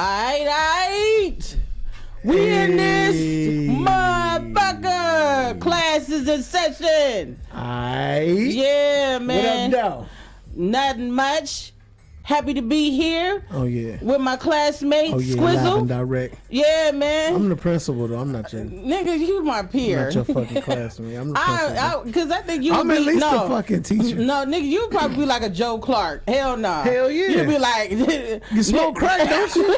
Aight. We in this motherfucker. Classes in session. Aight. Yeah, man. What up, though? Nothing much. Happy to be here. Oh, yeah. With my classmate, Live and Squizzle. direct. Yeah, man. I'm the principal, though. I'm not your... Nigga, you my peer. I'm not your fucking classmate. I'm the principal. Because I think you I'm would at be... least no. the fucking teacher. No, nigga, you would probably be like a Joe Clark. Hell no. Hell yeah. You'd be like... You smoke crack, don't you?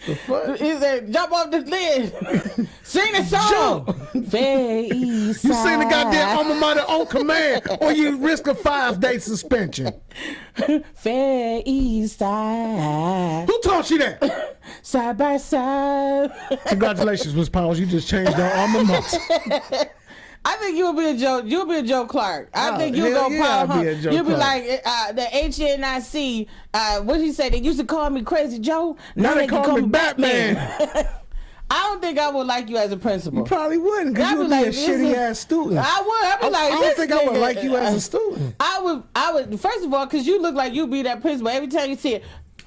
The fuck? He said, jump off this lid. Sing the song. Fair East You sing the Side. goddamn alma mater on command, or you risk a 5-day suspension. Fair East Side. Who taught you that? Side by side. Congratulations, Miss Powers. You just changed our alma mater. I think you'll be a Joe. You'll be a Joe Clark. I Oh, think you'll hell go yeah, Paul I'll be a Hunt. Joe You'll be Clark. like the HNIC. What did he say? They used to call me Crazy Joe. Now they can call me Batman. I don't think I would like you as a principal. You probably wouldn't, because I'd you'd be be like, a shitty ass student. I would. I'd be like, I don't this think I would nigga, like you as a student. I would. First of all, because you look like you be that principal. Every time you see it,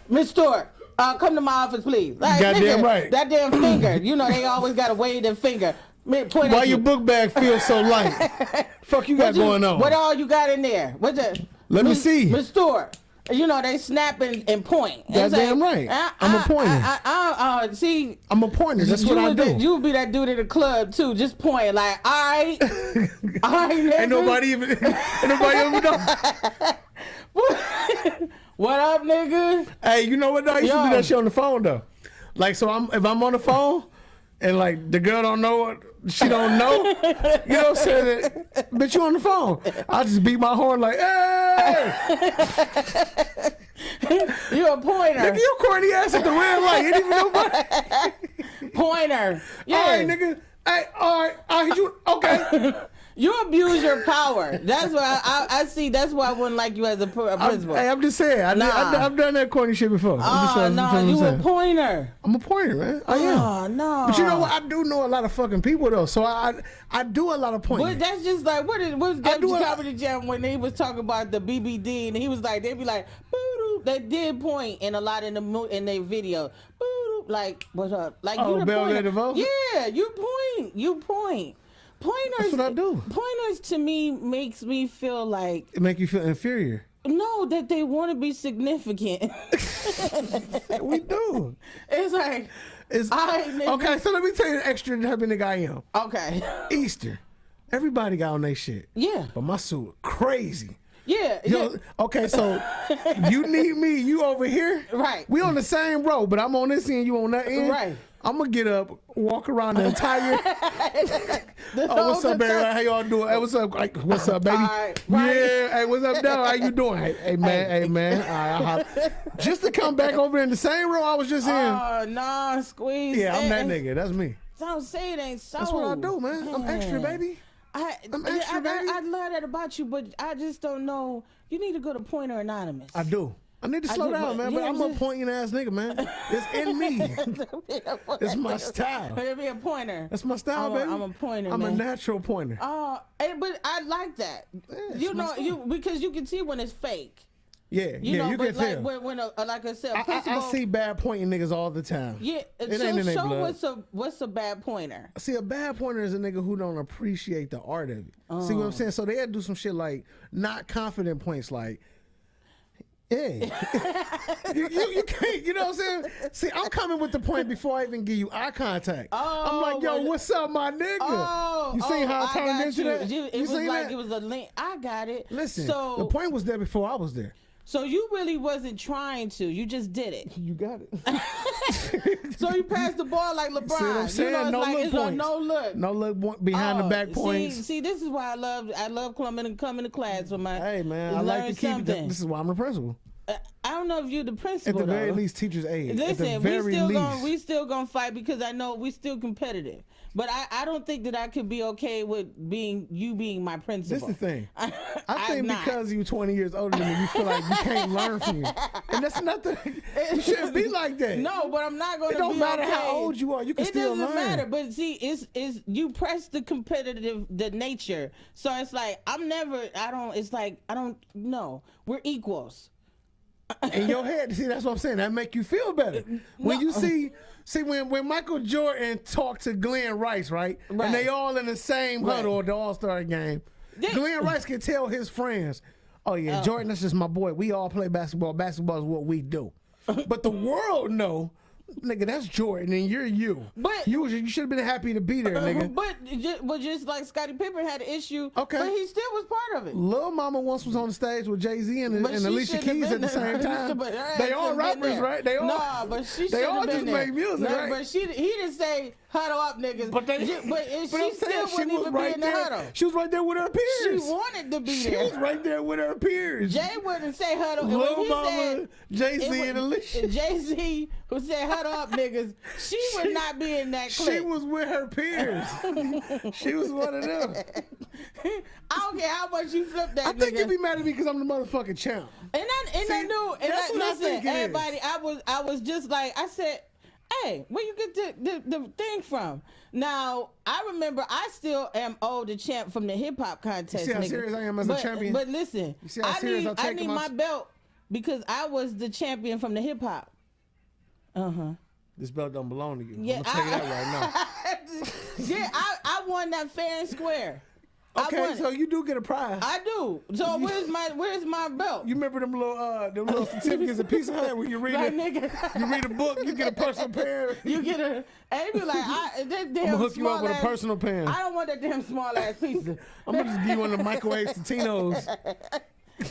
Miss Stewart, come to my office, please. Like, Goddamn nigga, right. That damn finger. You know they always got to wave their finger. Point Why at your you. book bag feels so light? Fuck you got going on? What all you got in there? What the? Let me see. Miss Stewart. You know they snap and point. And Goddamn say, right. I'm a pointer. See, I'm a pointer. That's what I do. You would be that dude at the club too, just pointing like, all right, nigga. Ain't nobody even know. What up, nigga? Hey, you know what though? I used to Yo. do that shit on the phone though. Like, so if I'm on the phone and like the girl don't know what she don't know, you know what I'm saying? Bitch, you on the phone. I just beat my horn like, hey! You a pointer. Nigga, you corny ass at the red light. Ain't even nobody. Pointer. Yeah. All right, nigga. Hey, all right, you, okay. You abuse your power. That's why I see. That's why I wouldn't like you as a principal. I'm just saying. I've done that corny shit before. Oh, no, you a pointer. I'm a pointer, man. I am. Oh, no. But you know what? I do know a lot of fucking people, though. So I do a lot of pointing. But that's just like, what was Def Comedy Jam when they was talking about the BBD, and he was like, they'd be like, boo-doo. They did point in a lot in their video. Boo-doo. Like, what's up? Like, you the Bell pointer. DeVoe? Yeah, you point. Pointers. That's what I do. Pointers to me makes me feel like, It make you feel inferior. no, that they want to be significant. We do. It's like, It's okay. So let me tell you the extra type of nigga I am. okay. Easter, everybody got on their shit. Yeah. But my suit crazy. Yeah. Yo, okay, so you need me, you over here. Right. We on the same road, but I'm on this end, you on that end. Right. I'm gonna get up, walk around the entire. Oh, what's up, baby? How y'all doing? Hey, what's up? Like, what's up, baby? Right. Yeah. Hey, what's up, dog? How you doing? Hey, man. Hey, man. All right, just to come back over in the same room I was just in. Oh, nah, squeeze. Yeah, I'm that nigga. That's me. Don't say it ain't so. That's what I do, man. I'm extra, baby. I'm extra, baby. I love that about you, but I just don't know. You need to go to Pointer Anonymous. I do. I need to slow down, man. But I'm a pointing ass nigga, man. It's in me. It's my style. It'll be a pointer. That's my style, baby. I'm a pointer. I'm man. a natural pointer. Oh, but I like that. Yeah, You know, because you can see when it's fake. Yeah, You know, you but can like tell. when like I said, I see bad pointing niggas all the time. Yeah, It ain't in their blood. what's a bad pointer? See, a bad pointer is a nigga who don't appreciate the art of it. See what I'm saying? So they had to do some shit like not confident points, like, hey, you can't, you know what I'm saying? See, I'm coming with the point before I even give you eye contact. I'm like, yo, what's up, my nigga? You seen how I turned into that? It was like that? It was a link. I got it. Listen, so the point was there before I was there. So you really wasn't trying to. You just did it. You got it. So you passed the ball like LeBron. See what I'm saying? You know, No like, look it's points. no look. No look behind the back points. See, this is why I love coming to class with my. Hey man, I like to keep it. This is why I'm the principal. I don't know if you're the principal. At the very though. least, teachers aid. Listen, we still gonna fight because I know we still competitive. But I don't think that I could be okay with you being my principal. This is the thing. I think because you're 20 years older than me, you feel like you can't learn from you. And that's nothing. It shouldn't be like that. No, but I'm not going to be okay. It don't matter how old you are. You can still learn. It doesn't matter. But see, it's you press the the nature. So it's like, it's like, I don't know. We're equals. in your head. See, that's what I'm saying. That make you feel better when you see when Michael Jordan talked to Glenn Rice, right? Right. And they all in the same huddle at the All-Star game. Glenn Rice can tell his friends, "Oh yeah, Jordan, that's just my boy. We all play basketball. Basketball is what we do." But the world know. Nigga, that's Jordan, and you're you. But you should have been happy to be there, nigga. But just like Scottie Pippen had an issue, okay, but he still was part of it. Lil Mama once was on the stage with Jay-Z and Alicia Keys at the same time. They all rappers, right? They all. Nah, but she they all just make music, right? But he didn't say huddle up, niggas. But she still wouldn't even be in the huddle. She was right there with her peers. She wanted to be there. She was right there with her peers. Jay wouldn't say huddle. Lil Mama, Jay-Z, and Alicia. Jay-Z who said huddle up, niggas. She would not be in that clip. She was with her peers. She was one of them. I don't care how much you flip that. I think you'd be mad at me because I'm the motherfucking champ. I knew. Listen, everybody. I was just like I said. Hey, where you get the thing from? Now, I remember I still am owed the champ from the hip hop contest. You see how serious I am as a champion? But listen, I need my belt because I was the champion from the hip hop. This belt don't belong to you. Yeah, I'm gonna tell you that right now. Yeah, I won that fair and square. Okay, so you do get a prize. I do. So where's my belt? You remember them little certificates of Pizza Hut when you read you read a book, you get a personal pan. You get a. And be like, that damn I'm gonna hook you up with a ass, personal pan. I don't want that damn small ass pizza. I'm gonna just give you one of the microwave Totino's.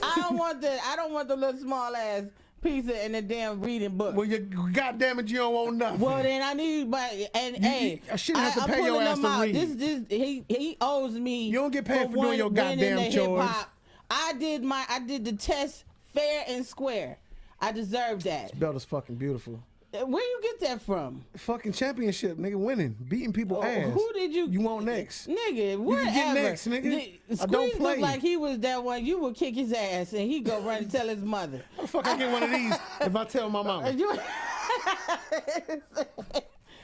I don't want the little small ass pizza and the damn reading book. Well, you goddamn it, you don't want nothing. Well, then I need I shouldn't have to pay your ass to read. He owes me. You don't get paid for doing your goddamn chores. I did the test fair and square. I deserve that. This belt is fucking beautiful. Where you get that from? Fucking championship, nigga, winning, beating people ass. Who did you? You want next, nigga? Whatever. You can get next, nigga. I don't play. Looked like he was that one. You would kick his ass and he go run and tell his mother. How the fuck I get one of these if I tell my mama?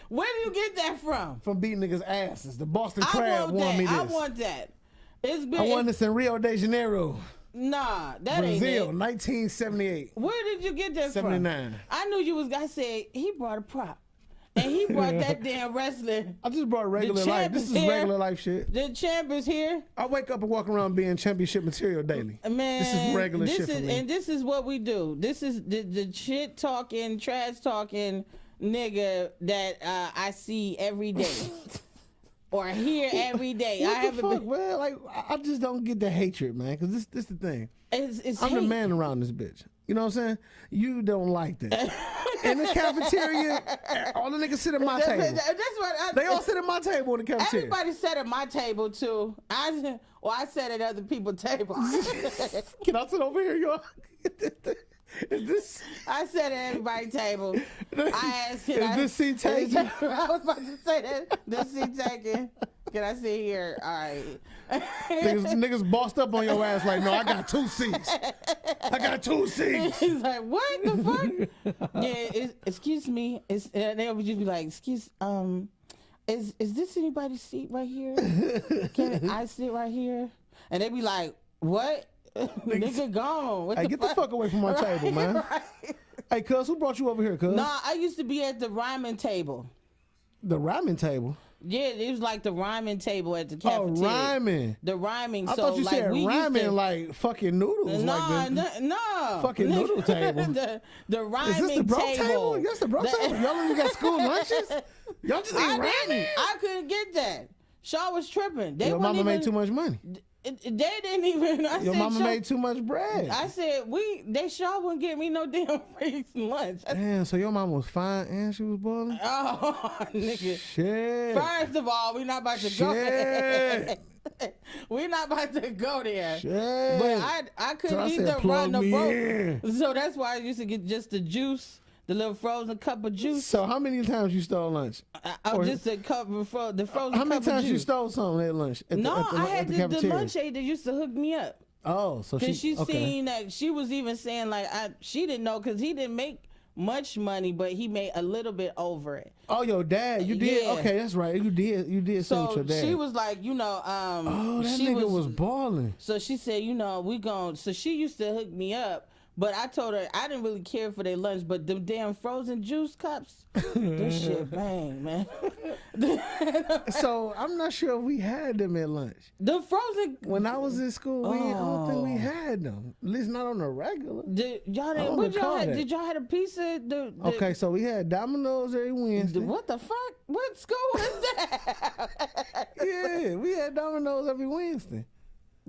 Where do you get that from? From beating niggas' asses. The Boston Crab won me this. I want that. I won this in Rio de Janeiro. Nah, that Brazil, ain't it. 1978. Where did you get that 79. from? I knew you was. I said he brought a prop, and he brought that damn wrestling. I just brought regular life. This is regular life shit. The champ is here. I wake up and walk around being championship material daily. Man, this is regular shit for me. And this is what we do. This is the shit talking, trash talking nigga that I see every day. Or hear every day. What the fuck, man? Like, I just don't get the hatred, man. Because this the thing. I'm the man around this bitch. You know what I'm saying? You don't like that. In the cafeteria, all the niggas sit at my table. That's what they all sit at my table in the cafeteria. Everybody sat at my table too. I sat at other people's tables. Can I sit over here, y'all? Is this? I sat at everybody's table. I asked, is this seat taken? I was about to say that. This seat taken. Can I sit here? All right. Niggas bossed up on your ass like, no, I got 2 seats. I got 2 seats. He's like, what the fuck? Yeah, excuse me. They would just be like, excuse, is this anybody's seat right here? Can I sit right here? And they be like, what? Nigga gone. Hey, get the fuck away from my table, man. Right. Hey, cuz, who brought you over here, cuz? Nah, I used to be at the rhyming table. The rhyming table? Yeah, it was like the rhyming table at the cafeteria. Oh, rhyming. The rhyming. I thought you said rhyming like fucking noodles. Nah, no. Fucking nigga, noodle table. the rhyming table. Is this the bro table? Yes, the bro table. Y'all only got school lunches? Y'all just ain't rhyming. I couldn't get that. Shaw was tripping. Your mama made too much money. They didn't even. Your mama made too much bread. I said they sure wouldn't get me no damn free lunch. Damn, so your mama was fine and she was boiling? Oh, nigga. Shit. First of all, we're not about to go there. We're not about to go there. Shit. But I couldn't either run the boat. So that's why I used to get just the juice. The little frozen cup of juice. So how many times you stole lunch? Just a cup of the frozen cup of juice. How many times you stole something at lunch? I had the lunch aide that used to hook me up. Oh, so she seen that she was even saying like she didn't know because he didn't make much money, but he made a little bit over it. Oh, your dad, you did? Yeah. Okay, that's right. You did say with your dad. So she was like, oh, that nigga was balling. So she said, so she used to hook me up. But I told her I didn't really care for their lunch, but the damn frozen juice cups, this shit bang, man. So I'm not sure if we had them at lunch. The frozen. When I was in school, I don't think we had them. At least not on the regular. Y'all I didn't, don't what y'all recall had? that. Did y'all had a pizza? Okay, so we had Domino's every Wednesday. What the fuck? What school is that? Yeah, we had Domino's every Wednesday.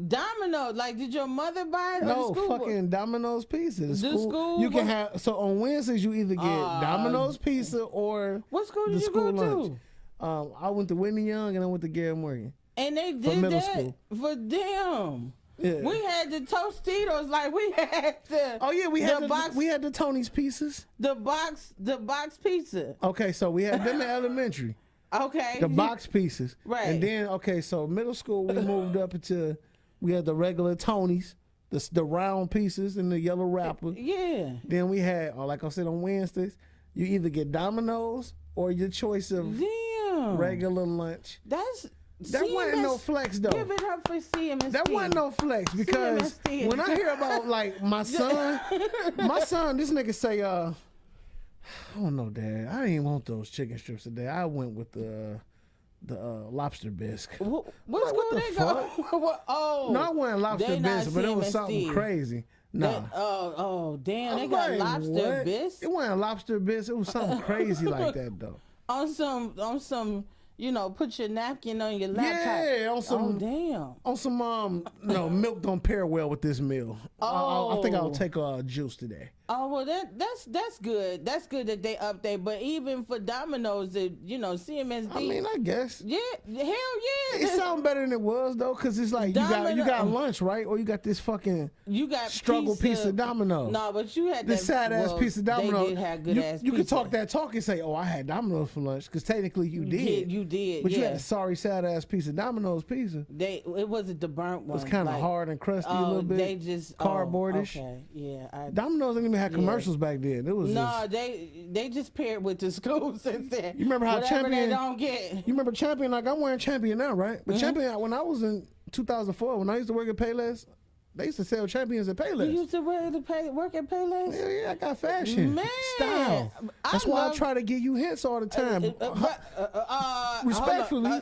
Domino, like, did your mother buy it? Or No, the school fucking Domino's pizza. The school you can was- have. So on Wednesdays you either get Domino's pizza or What school the did you school go lunch. to? I went to Whitney Young and I went to Gary Morgan. And they did middle that school. for them. Yeah. We had the Tostitos, like we had the. Oh yeah, we had the box. we had the Tony's pieces. the box pizza. Okay, so we had them in elementary. Okay. The box pieces. Right. And then okay, so middle school we moved up into we had the regular Tony's, the round pieces in the yellow wrapper. Yeah. Then we had, like I said on Wednesdays, you either get Domino's or your choice of Damn. regular lunch. That's. That wasn't no CMS flex though. Give it up for CMS. That wasn't no flex because CMSD. when I hear about like my son, this nigga say, I don't know, Dad. I didn't want those chicken strips today. I went with the lobster bisque. What Like, school what the they go? What- oh. No, I wasn't lobster They not bisque, but it was CMSD. something crazy. Nah. Damn, they I'm got like, lobster what? bisque It wasn't lobster bisque. It was something crazy like that though. on some. You know, put your napkin on your laptop. Yeah, on some. Oh damn. On some no, milk don't pair well with this meal. I think I'll Oh. take juice today. Oh well, that's good. That's good that they update. But even for Domino's, CMSD. I mean, I guess yeah, hell yeah. it sounds better than it was though, cause it's like you got lunch, right? Or you got this fucking you got struggle piece of Domino's. No, but you had This that sad ass piece of Domino's. They did have good ass. You could pizza. talk that talk and say, "Oh, I had Domino's for lunch," because technically you did. You did. But yeah. you had a sorry sad ass piece of Domino's pizza. It wasn't the burnt one. It was kind of hard and crusty a little bit. They just cardboardish. Okay, yeah. Domino's didn't even have commercials back then. It was just, they just paired with the schools and said. You remember how whatever Champion? They don't get. You remember Champion? Like I'm wearing Champion now, right? But Champion, when I was in 2004, when I used to work at Payless, they used to sell Champions at Payless. You used to work at Payless? Yeah, I got fashion, Man, style. That's why I try to give you hints all the time. Respectfully. I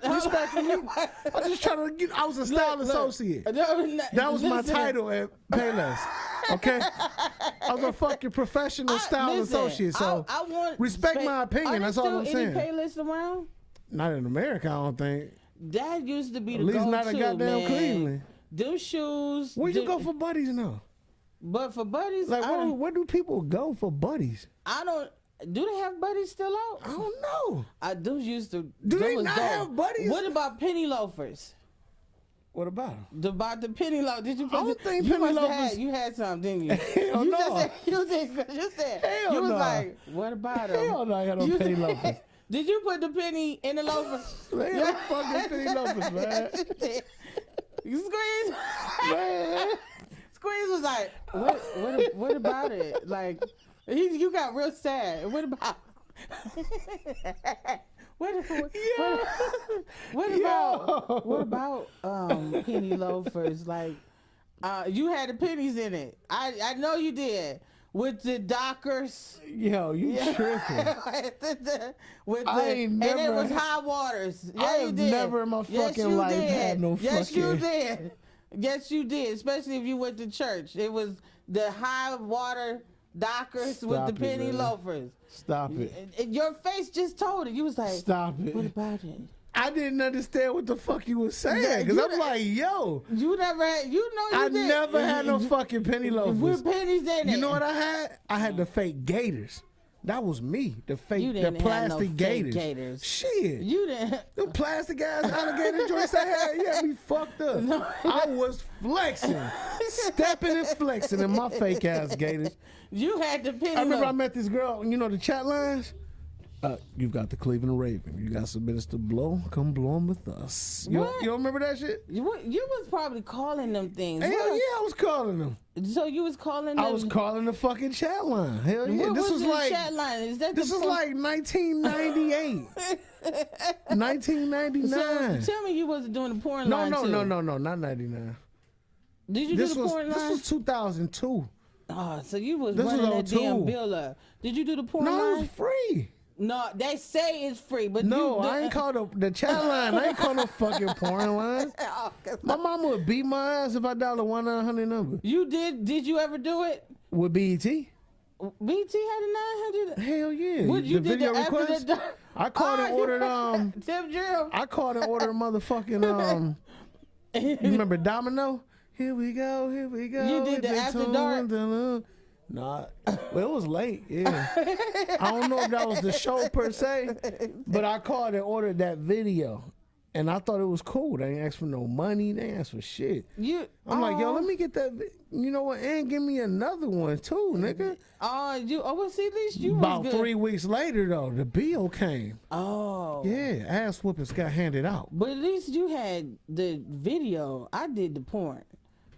just try to get. I was a style associate. That was my title at Payless. Okay, I was a fucking professional style associate. So I want respect my opinion. That's all I'm saying. Any Payless around? Not in America, I don't think. That used to be the At least go-to, not in goddamn man. Cleveland. Them shoes. Where you go for buddies now? But for buddies, Like, where do people go for buddies? I don't. Do they have buddies still out? I don't know. Those used to. Do they those not dope. have buddies? What about penny loafers? What about them? About the penny loaf? Did you? I don't think you penny must have loafers- had. You had some, didn't you? Hell you no. just said. You said. Hell you was no. like, what about them? Hell no, I got no You penny said- loafers. Did you put the penny in the loafer? They ain't no fucking penny loafers, man. Squeeze. Man. Squeeze was like, what about it? Like, you got real sad. What about? What about penny loafers? Like, you had the pennies in it. I know you did. With the Dockers. Yo, you tripping. I ain't and it never- was high waters. Yeah, I you have did. never in my Yes, fucking you life did. had no Yes, you fucking- did. Yes, you did. Especially if you went to church. It was the high water Dockers with the Stop it, penny man. loafers. Stop it. And your face just told it. You was like, Stop it. what about it? I didn't understand what the fuck you was saying. Yeah, Because you I'm done- like, yo, You never had, you know you I did. never had no fucking penny loafers. With pennies in it. You know what I had? I had the fake gators. That was me. The fake, You the didn't have no plastic fake gators. gators. Shit. You didn't. Them plastic ass alligator joints I had, you had me fucked up. No. I was flexing, stepping and flexing in my fake ass gators. You had the penny I remember I loaf. met this girl, you know the chat lines? You've got the Cleveland Raven. You got some minutes to blow. Come blow them with us. You What? don't remember that shit? You was probably calling them things. Hell What? yeah, I was calling them. So you was calling them. I was calling the fucking chat line. Hell yeah. What This was the like chat line? Is that this the was like 1998. 1999. So tell me you wasn't doing the porn No, line too. no, not 99. Did you This do the was porn line? this was 2002. Oh, so you was This was running that damn 02. bill up. Did you do the porn No, it line? was free. No, they say it's free, but No, you, I ain't called the chat line. I ain't called no fucking porn line. Oh, 'cause My mama would beat my ass if I dialed a 1-900 number. you did? Did you ever do it? With BET? BT had a 900. Hell yeah. What you the did video the after request? the I called and ordered Tip drill. I called and ordered a motherfucking you remember Domino? Here we go, here we go. You did the It's After on Dark? Nah, well, it was late, yeah. I don't know if that was the show per se, but I called and ordered that video. And I thought it was cool. They ain't asked for no money. They ain't asked for shit. I'm like, yo, let me get that. You know what? And give me another one too, nigga. Well, see, at least you About was good. 3 weeks later, though, the bill came. Oh. Yeah, ass whoopings got handed out. But at least you had the video. I did the porn.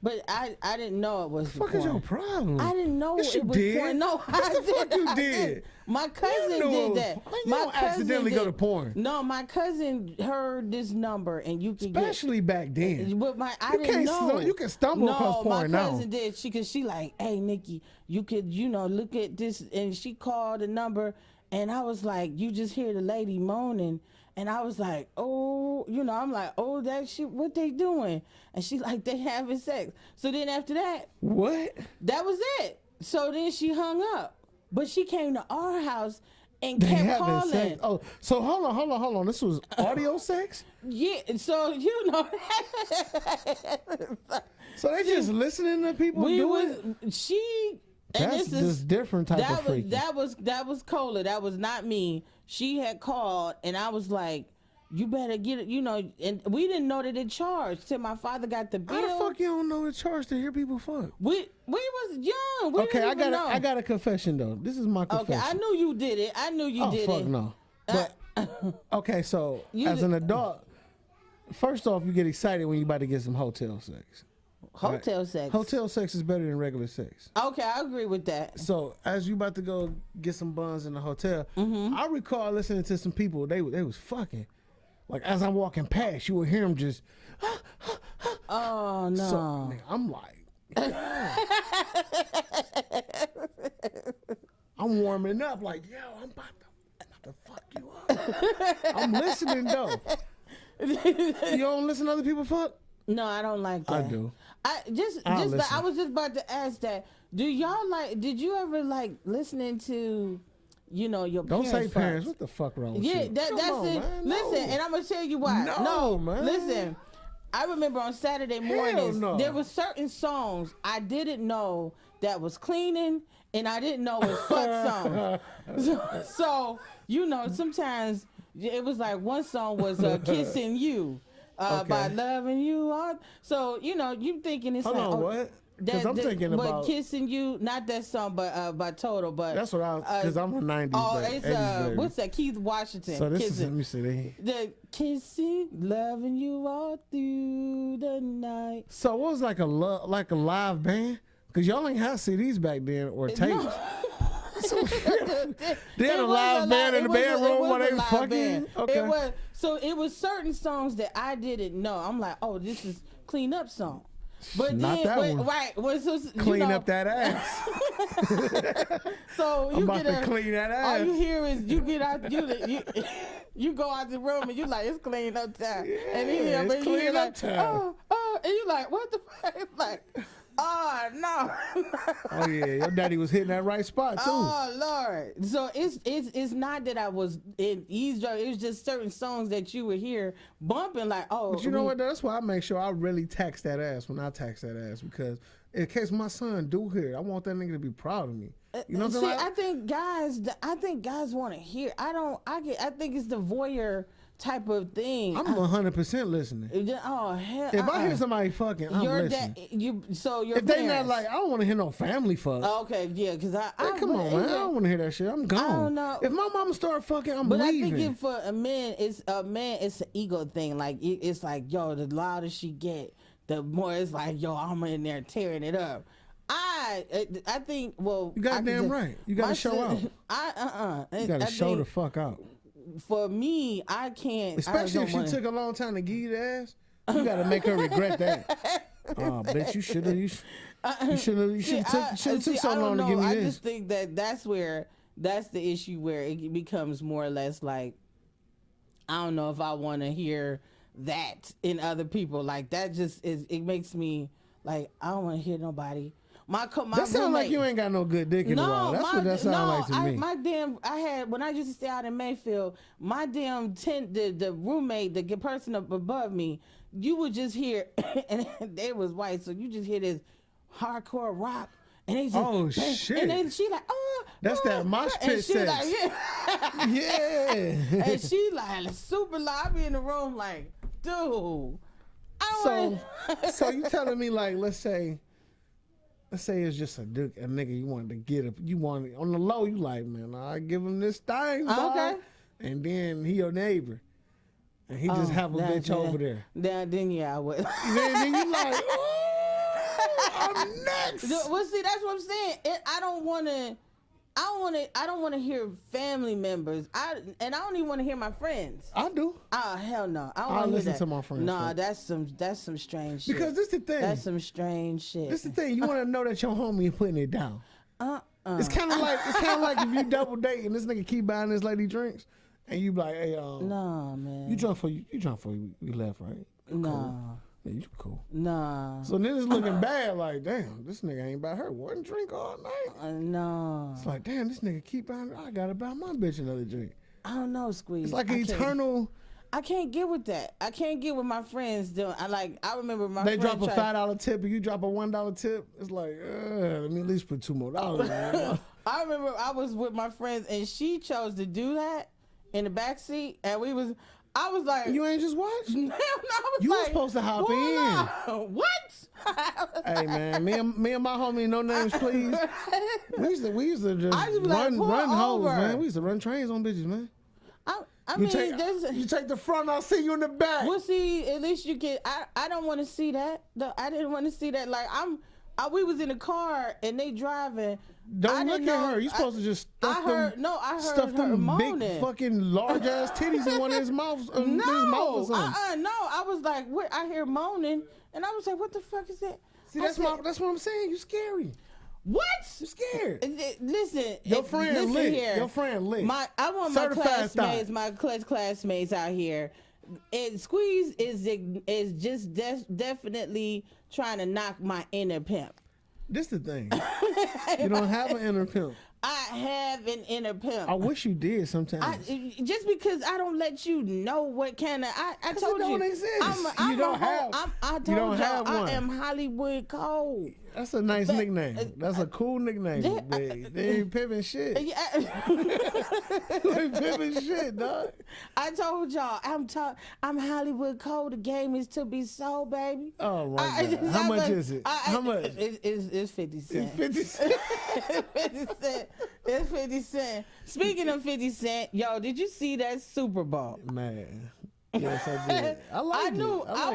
But I didn't know it was the What the fuck porn. is your problem? I didn't know Yes, it you was did. porn. No, Yes, I the did. fuck you I did. My cousin You knew did it was- that. you My don't accidentally go to porn. No, my cousin heard this number, and you could Especially back then. get. But I You didn't can't know. you can stumble across porn my now. cousin did. She like, hey Nikki, you could look at this, and she called the number, and I was like, you just hear the lady moaning. And I was like, oh, I'm like, oh, that shit, what they doing? And she like, they having sex. So then after that, What? that was it. So then she hung up. But she came to our house and They kept having calling. sex? Oh, so hold on. This was audio sex? Yeah, so So they just listening to people do it? this That's just different type of freaky. that was Cola. That was not me. She had called, and I was like, you better get it, and we didn't know that it charged till my father got the bill. How the fuck you don't know the charge to hear people fuck? We was young. We Okay, didn't I even know. got a confession though. This is my confession. Okay, I knew you did it. I knew you did fuck it. no. But okay, so You as did- an adult, first off, you get excited when you about to get some hotel sex. Hotel sex. Hotel sex is better than regular sex. Okay, I agree with that. So as you about to go get some buns in the hotel, Mm-hmm. I recall listening to some people. They was fucking. Like as I'm walking past, you would hear them just. Oh no. So nigga, I'm like, I'm warming up. Like, yo, I'm about to fuck you up. I'm listening though. You don't listen to other people fuck? No, I don't like that. I do. I listen. I was just about to ask that. Do y'all did you ever like listening to, your Don't parents? say fuck? parents. What the fuck wrong with Yeah, you? that's Come on, it. man. Listen, No. and I'm gonna tell you why. No, man. Listen. I remember on Saturday mornings no. there was certain songs I didn't know that was cleaning, and I didn't know was fuck songs. So sometimes it was like one song was "Kissing You." By Okay. loving you all. So, you thinking it's Hold like, on, what? Because I'm thinking but about. Kissing You, not that song, but by Total, but That's what I. Because I'm a '90s. oh, baby, it's 80s baby. what's that? Keith Washington. So this is. Kissing. Let me see. The kissing, loving you all through the night. So what was like a live band? Because y'all ain't have CDs back then or tapes. So, they had a live band in the bedroom while they were fucking. Okay. It was certain songs that I didn't know. I'm like, oh, this is clean up song. But Not then, that one. right? Clean up that ass. So I'm you about get to clean that all ass. you hear is you get out you go out the room and you like it's clean up time. And Yeah, it's you clean hear up like, time. oh, and you like what the fuck? It's like, oh no. Oh yeah, your daddy was hitting that right spot too. Oh Lord! So it's not that I was in eavesdropping. It was just certain songs that you would hear bumping like, oh. But you know what? That's why I make sure I really tax that ass when I tax that ass, because in case my son do hear it, I want that nigga to be proud of me. You know what I'm See, saying? I think guys want to hear. I think it's the voyeur type of thing. I'm 100% listening. Oh hell! If I hear somebody fucking, I'm your listening. If They not like, I don't want to hear no family fuck. okay, yeah, because Hey, come on, man. I don't want to hear that shit. I'm gone. don't know. If my mama start fucking, I'm But leaving. I think for a man, it's an ego thing. Like it's like, yo, the louder she get, the more it's like, yo, I'm in there tearing it up. I think, well, You goddamn right. You gotta show out. You gotta show the fuck out. For me, I can't. Especially if she took a long time to give you the ass, you gotta make her regret that. Oh, bitch, you should have. You should have took so I long don't to know. give me I this. just think that's the issue where it becomes more or less like, I don't know if I want to hear that in other people. Like that just is. It makes me like I don't want to hear nobody. My That sounds like you ain't got no good dick in a while. That's what that sounds like to me. I had when I used to stay out in Mayfield, my damn the roommate, the person up above me, you would just hear, and they was white, so you just hear this hardcore rock, and they just shit, and then she like that's that mosh pit sex. Like, yeah, and she like super loud. I be in the room like, dude, so you telling me like, let's say it's just a nigga you wanted to get up, you want it on the low, you like, man, I give him this thing, okay, and then he your neighbor, and he just have a bitch over there. Then yeah, I would. then you like, oh, I'm next. Well, see, that's what I'm saying. I don't want to hear family members. I don't even want to hear my friends. I do. Oh hell no! I don't I'll want to listen hear that. to my friends. Nah, that's some strange shit. Because this the thing. That's some strange shit. This the thing. You want to know that your homie is putting it down. It's kind of like if you double date and this nigga keep buying this lady drinks, and you be like, hey, nah, man. You drunk for we left, right? Nah. Cool. Yeah, you cool. Nah. So then it's looking bad, like, damn, this nigga ain't about her one drink all night. No. It's like, damn, this nigga keep buying, I gotta buy my bitch another drink. I don't know, Squeeze. It's like an eternal. I can't get with that. I can't get with my friends doing. I remember my They friend drop a $5 tip and you drop a $1 tip. It's like, let me at least put $2 more. I remember I was with my friends and she chose to do that in the back seat, and I was like, you ain't just watch? No, you were supposed to hop in. What? Hey man, me and my homie, no names please. We used to just run hoes, man. We used to run trains on bitches, man. You take the front, I'll see you in the back. Well, see, at least you get. I don't want to see that. I didn't want to see that. Like we was in the car and they driving. Don't look at her. You supposed to just stuff them big fucking large ass titties in one of his mouths. No, I was like, what? I hear moaning, and I was like, what the fuck is that? See, that's what I'm saying. You scary. What? You scared? Listen, your friend lit. Here. Your friend lit. I want my classmates out here. And Squeeze is just definitely trying to knock my inner pimp. This the thing. You don't have an inner pimp. I have an inner pimp. I wish you did sometimes. Just because I don't let you know what kind of I told it you. don't exist. I told you I am Hollywood Cold. That's a nice nickname. That's a cool nickname. They ain't pimping shit. They ain't pimping shit, dog. I told y'all I'm Hollywood Cold. The game is to be sold, baby. Oh my God. How much is it? How much? It's 50 cents. It's 50 cents. 50 cent. It's 50 cent. Speaking of 50 cent, yo, did you see that Super Bowl? Man. Yes, I did. I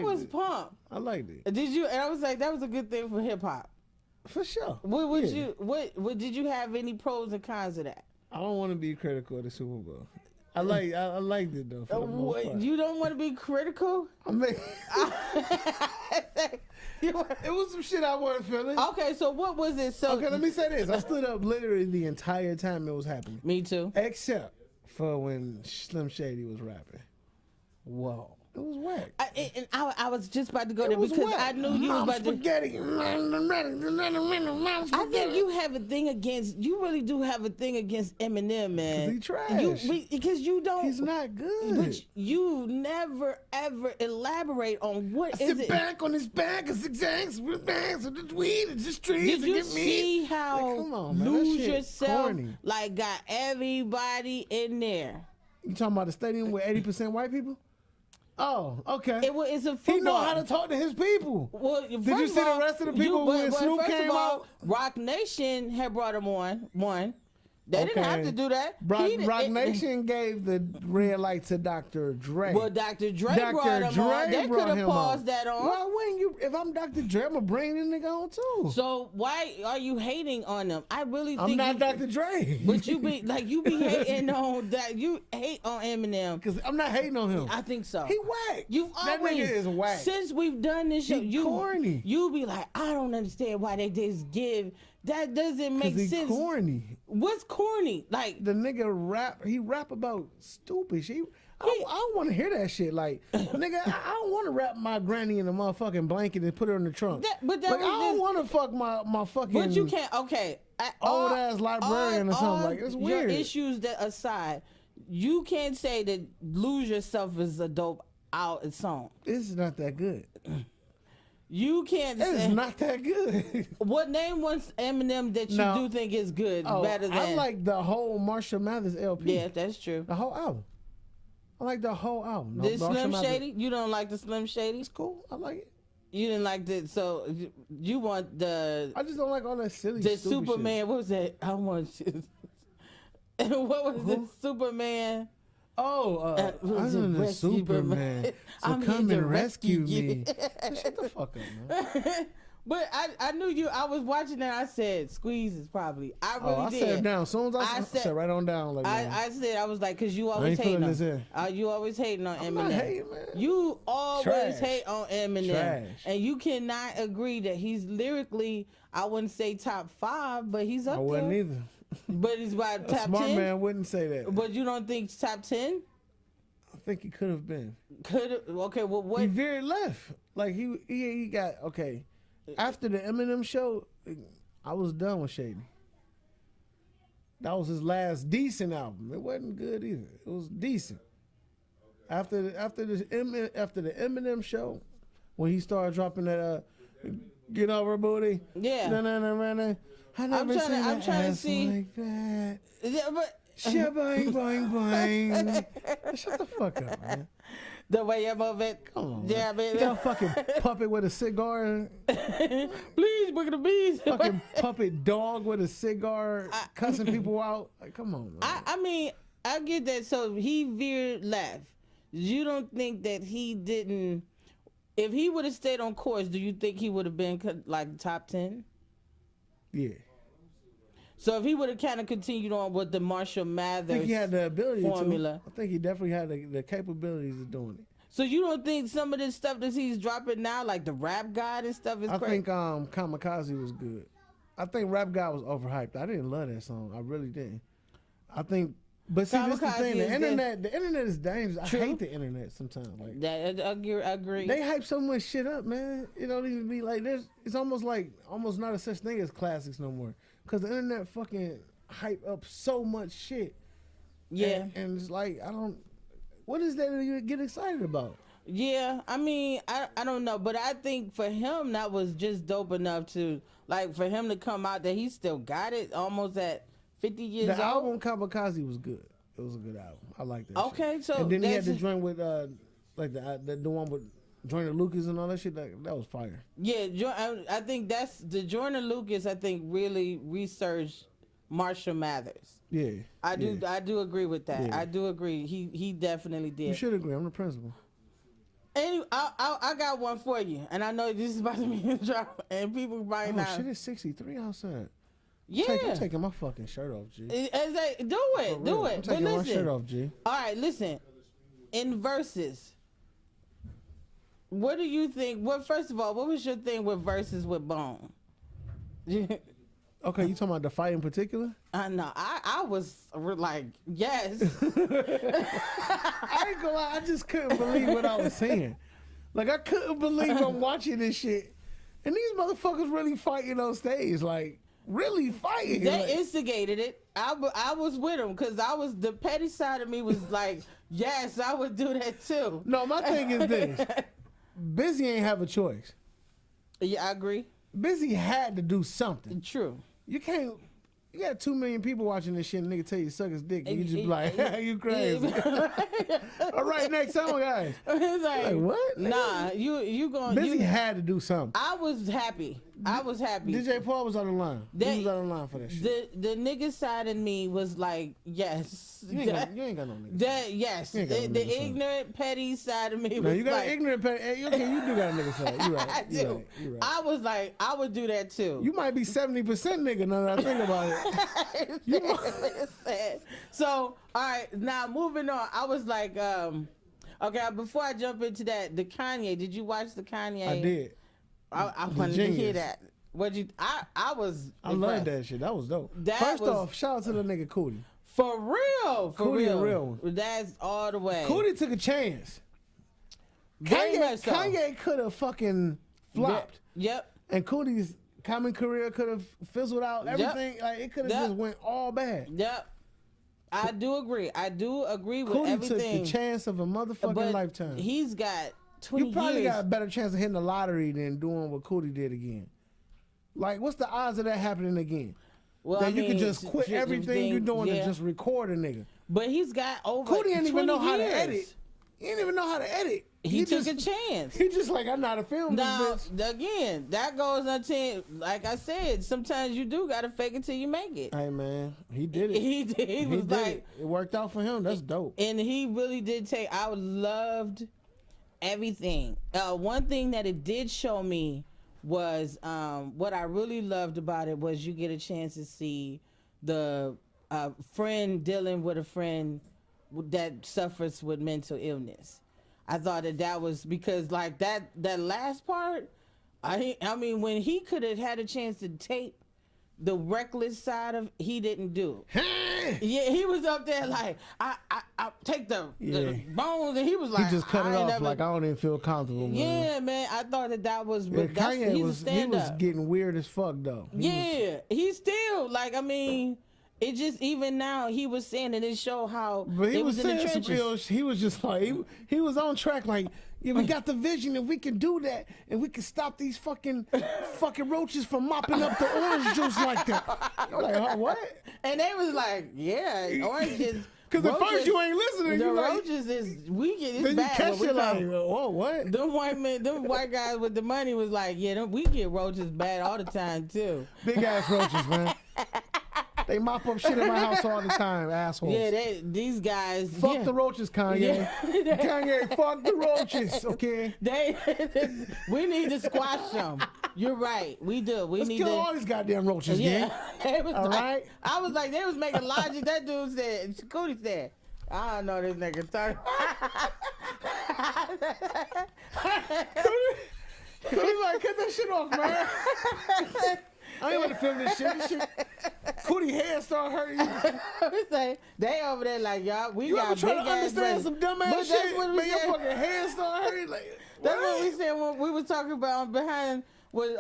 was pumped. I liked it. Did you? And I was like, that was a good thing for hip hop. For sure. What did you have any pros and cons of that? I don't want to be critical of the Super Bowl. I liked it though. For the most part. You don't want to be critical? I mean, it was some shit I wasn't feeling. Okay, so what was it? So okay, let me say this. I stood up literally the entire time it was happening. Me too. Except for when Slim Shady was rapping. Whoa. It was whack. I was just about to go there because I knew you was about spaghetti. I think you have a thing against. You really do have a thing against Eminem, man. He trash. Because you don't. He's not good. But you never ever elaborate on what is it. Sit back on his back and zigzags with bags of the weed and just trees. Did you see how like, come on, man. Lose Yourself corny. Like got everybody in there? You talking about the stadium with 80% white people? Oh, okay. It's a football. He know how to talk to his people. Well, did you see the rest of the people when Snoop came out? Rock Nation had brought him on. They didn't have to do that. Rock Nation gave the red light to Dr. Dre. Well, Dr. Dre brought him on. They could have paused that on. Why wouldn't you? If I'm Dr. Dre, I'm gonna bring this nigga on too. So why are you hating on them? I really think I'm not Dr. Dre. But you be hating on that. You hate on Eminem. Because I'm not hating on him. I think so. He whack. You've that always, nigga is whack. Since we've done this show, He corny. You be like, I don't understand why they just give. That doesn't make sense. Corny. What's corny? Like the nigga rap. He rap about stupid shit. I don't want to hear that shit. Like, nigga, I don't want to wrap my granny in a motherfucking blanket and put her in the trunk. But I don't want to fuck my fucking. But you can't. Okay. Old ass librarian or something like. It's weird. Your issues that aside, you can't say that "Lose Yourself" is a dope out song. It's not that good. You can't say it's not that good. What name was Eminem that you do think is good better than? I like the whole Marshall Mathers LP. Yeah, that's true. The whole album. I like the whole album. The Slim Shady? You don't like the Slim Shady? It's cool. I like it. You didn't like the so you want the? I just don't like all that silly. The Superman. Shit. What was that? I want you. What was the Superman? Oh, I'm the Superman. So come and rescue me. Shut the fuck up, man. But I knew you. I was watching that. I said, "Squeeze is probably." I really did. I said it down. As soon as I said right on down. Like, I said I was like, because you always hating on. You always hating on Eminem. I'm not hating, man. You always hate on Eminem, Trash. and you cannot agree that he's lyrically. I wouldn't say top 5, but he's up there. I wouldn't either. But he's about top 10. A smart man wouldn't say that. But you don't think it's top 10? I think he could have been. Okay. Well, what? He veered left. Like he got okay. After the Eminem show, I was done with Shady. That was his last decent album. It wasn't good either. It was decent. After the Eminem show, when he started dropping that "Get Over Booty," yeah. I never seen an ass like that. Yeah, but boing boing boing. Shut the fuck up, man. The way you move it. Come on, yeah, man. baby. You got a fucking puppet with a cigar. Please, look at the bees. Fucking puppet dog with a cigar, cussing people out. Like, come on, man. I mean, I get that. So he veered left. You don't think that he didn't? If he would have stayed on course, do you think he would have been like top 10? Yeah. So if he would have kind of continued on with the Marshall Mathers, I think he had the ability formula. to. I think he definitely had the capabilities of doing it. So you don't think some of this stuff that he's dropping now, like the Rap God and stuff, is crazy? I think Kamikaze was good. I think Rap God was overhyped. I didn't love that song. I really didn't. I think, but see, this is the thing. The internet is dangerous. True. I hate the internet sometimes. Like that, I agree. They hype so much shit up, man. It don't even be like this. It's almost not a such thing as classics no more. Cause the internet fucking hype up so much shit. Yeah. And it's like, what is that you get excited about? Yeah, I mean, I don't know, but I think for him that was just dope enough to, like, for him to come out that he still got it almost at 50 years old. The album Kamikaze was good. It was a good album. I like that. Okay, shit. so and then he had the joint with like the one with Joyner Lucas and all that shit. That was fire. Yeah, I think that's the Joyner Lucas. I think really researched Marshall Mathers. Yeah, I do agree with that. Yeah. I do agree. He definitely did. You should agree. I'm the principal. Anyway, I got one for you, and I know this is about to be a drop, and people right now. Oh shit! It's 63 outside. Yeah, I'm taking my fucking shirt off, G. Do it. I'm taking my shirt off, G. All right, listen. In verses, what do you think? First of all, what was your thing with verses with Bone? Okay, you talking about the fight in particular? I know. I was like, yes. I ain't gonna lie, I just couldn't believe what I was saying. Like, I couldn't believe I'm watching this shit. And these motherfuckers really fighting on stage. Like, really fighting. They instigated it. I was with them because the petty side of me was like, yes, I would do that too. No, my thing is this. Busy ain't have a choice. Yeah, I agree. Busy had to do something. True. You got 2 million people watching this shit and nigga tell you to suck his dick and you just be like, you crazy. All right, next song, guys. It's like what? Nah, you going. Busy had to do something. I was happy I was happy. DJ Paul was on the line. He was on the line for that shit. The nigga side of me was like, yes. You ain't got no nigga. Yes. You ain't got no The nigga ignorant, petty side of me No, was you got like, an ignorant petty. Hey, okay, you do got a nigga side. You right. I You do. right. You right. I was like, I would do that too. You might be 70% nigga now that I think about it. You So, all right, now moving on. I was like, okay, before I jump into that, the Kanye, did you watch the Kanye? I did. I wanted to hear that. What you? I was. I love that shit. That was dope. That was, off, shout out to the nigga Cootie. For real. For Cootie real. a real one. That's all the way. Cootie took a chance. Very much so. Kanye could have fucking flopped. Yep. And Cootie's common career could have fizzled out. Everything, like it could have just went all bad. Yep. I do agree. I do agree with Cootie everything. took the chance of a motherfucking lifetime. He's got 20 You probably years. got a better chance of hitting the lottery than doing what Cootie did again. Like, what's the odds of that happening again? Well, that I you mean, can just quit everything you're doing yeah. and just record a nigga. But he's got over Cootie didn't 20 even know how to years. edit. He didn't even know how to edit. He took just, a chance. He just like, I'm not a film. Now, again, that goes until, like I said, sometimes you do got to fake it till you make it. Hey, man, he did it. He did. He was did like, it worked out for him. That's dope. And he really did take, I loved everything. One thing that it did show me was, what I really loved about it was you get a chance to see the friend dealing with a friend that suffers with mental illness. I thought that was because like that last part, I mean when he could have had a chance to tape the reckless side of, he didn't do. Yeah, he was up there like I take the bones, and he was like, he just cut it off like I don't even feel comfortable. Man. Yeah, man, I thought that was. Yeah, Kanye he was getting weird as fuck though. He's still like, I mean. It just, even now, he was saying that it showed how but he it was in the saying some trenches. real, he was just like, he was on track like, yeah, we got the vision and we can do that and we can stop these fucking roaches from mopping up the orange juice like that. I'm like, huh, what? And they was like, yeah, oranges. Because at first you ain't listening. The you roaches is weekend. It's then bad. you catch it like, whoa, what? Them white guys with the money was like, yeah, we get roaches bad all the time too. Big ass roaches, man. They mop up shit in my house all the time, assholes. Yeah, these guys. Fuck the roaches, Kanye. Yeah. Kanye, fuck the roaches, okay? We need to squash them. You're right. We do. Let's kill all these goddamn roaches, yeah. All right? I was like, they was making logic. That dude said, Cootie said, I don't know this nigga talking. Cootie's like, cut that shit off, man. I ain't want to film this shit. Cootie hair start hurting. They over there like, y'all, we you got ever try to big ass understand some dumb ass shit? What Man, your fucking hair start hurting. Like, that's what we said when we was talking about behind with,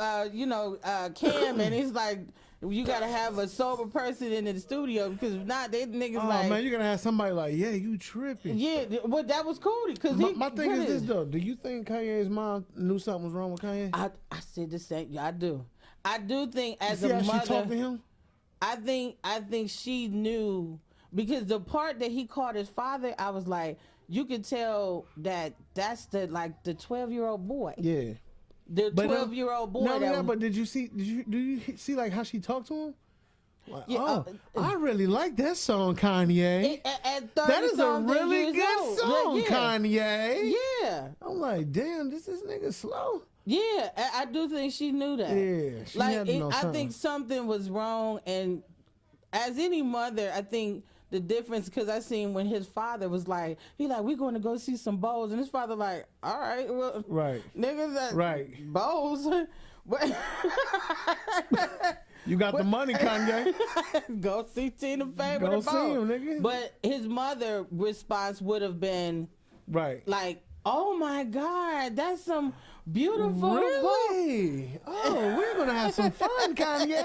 Cam, and he's like, you gotta have a sober person in the studio because if not, they niggas like. Oh man, you're gonna have somebody like, yeah, you tripping. Yeah, well, that was Cootie. Cause my thing is this though. Do you think Kanye's mom knew something was wrong with Kanye? I said the same. Yeah, I do. I do think as you see a how mother, she talked to him? I think she knew because the part that he called his father, I was like, you could tell that's the 12-year-old boy. Yeah. The 12-year-old boy. No, but do you see like how she talked to him? Like, Yeah, I really like that song, Kanye. That is a really good song, Kanye. Yeah. I'm like, damn, this nigga slow. Yeah, I do think she knew that. Yeah, she had to know I something. think something was wrong, and as any mother, I think the difference, because I seen when his father was like, we're going to go see some Bows, and his father like, all right, well, right, niggas, right, Bows, you got the money, Kanye. Go see Tina Fey go with a see bow. him, nigga. But his mother response would have been right, like, oh my God, that's some beautiful really? Oh, we're gonna have some fun, Kanye.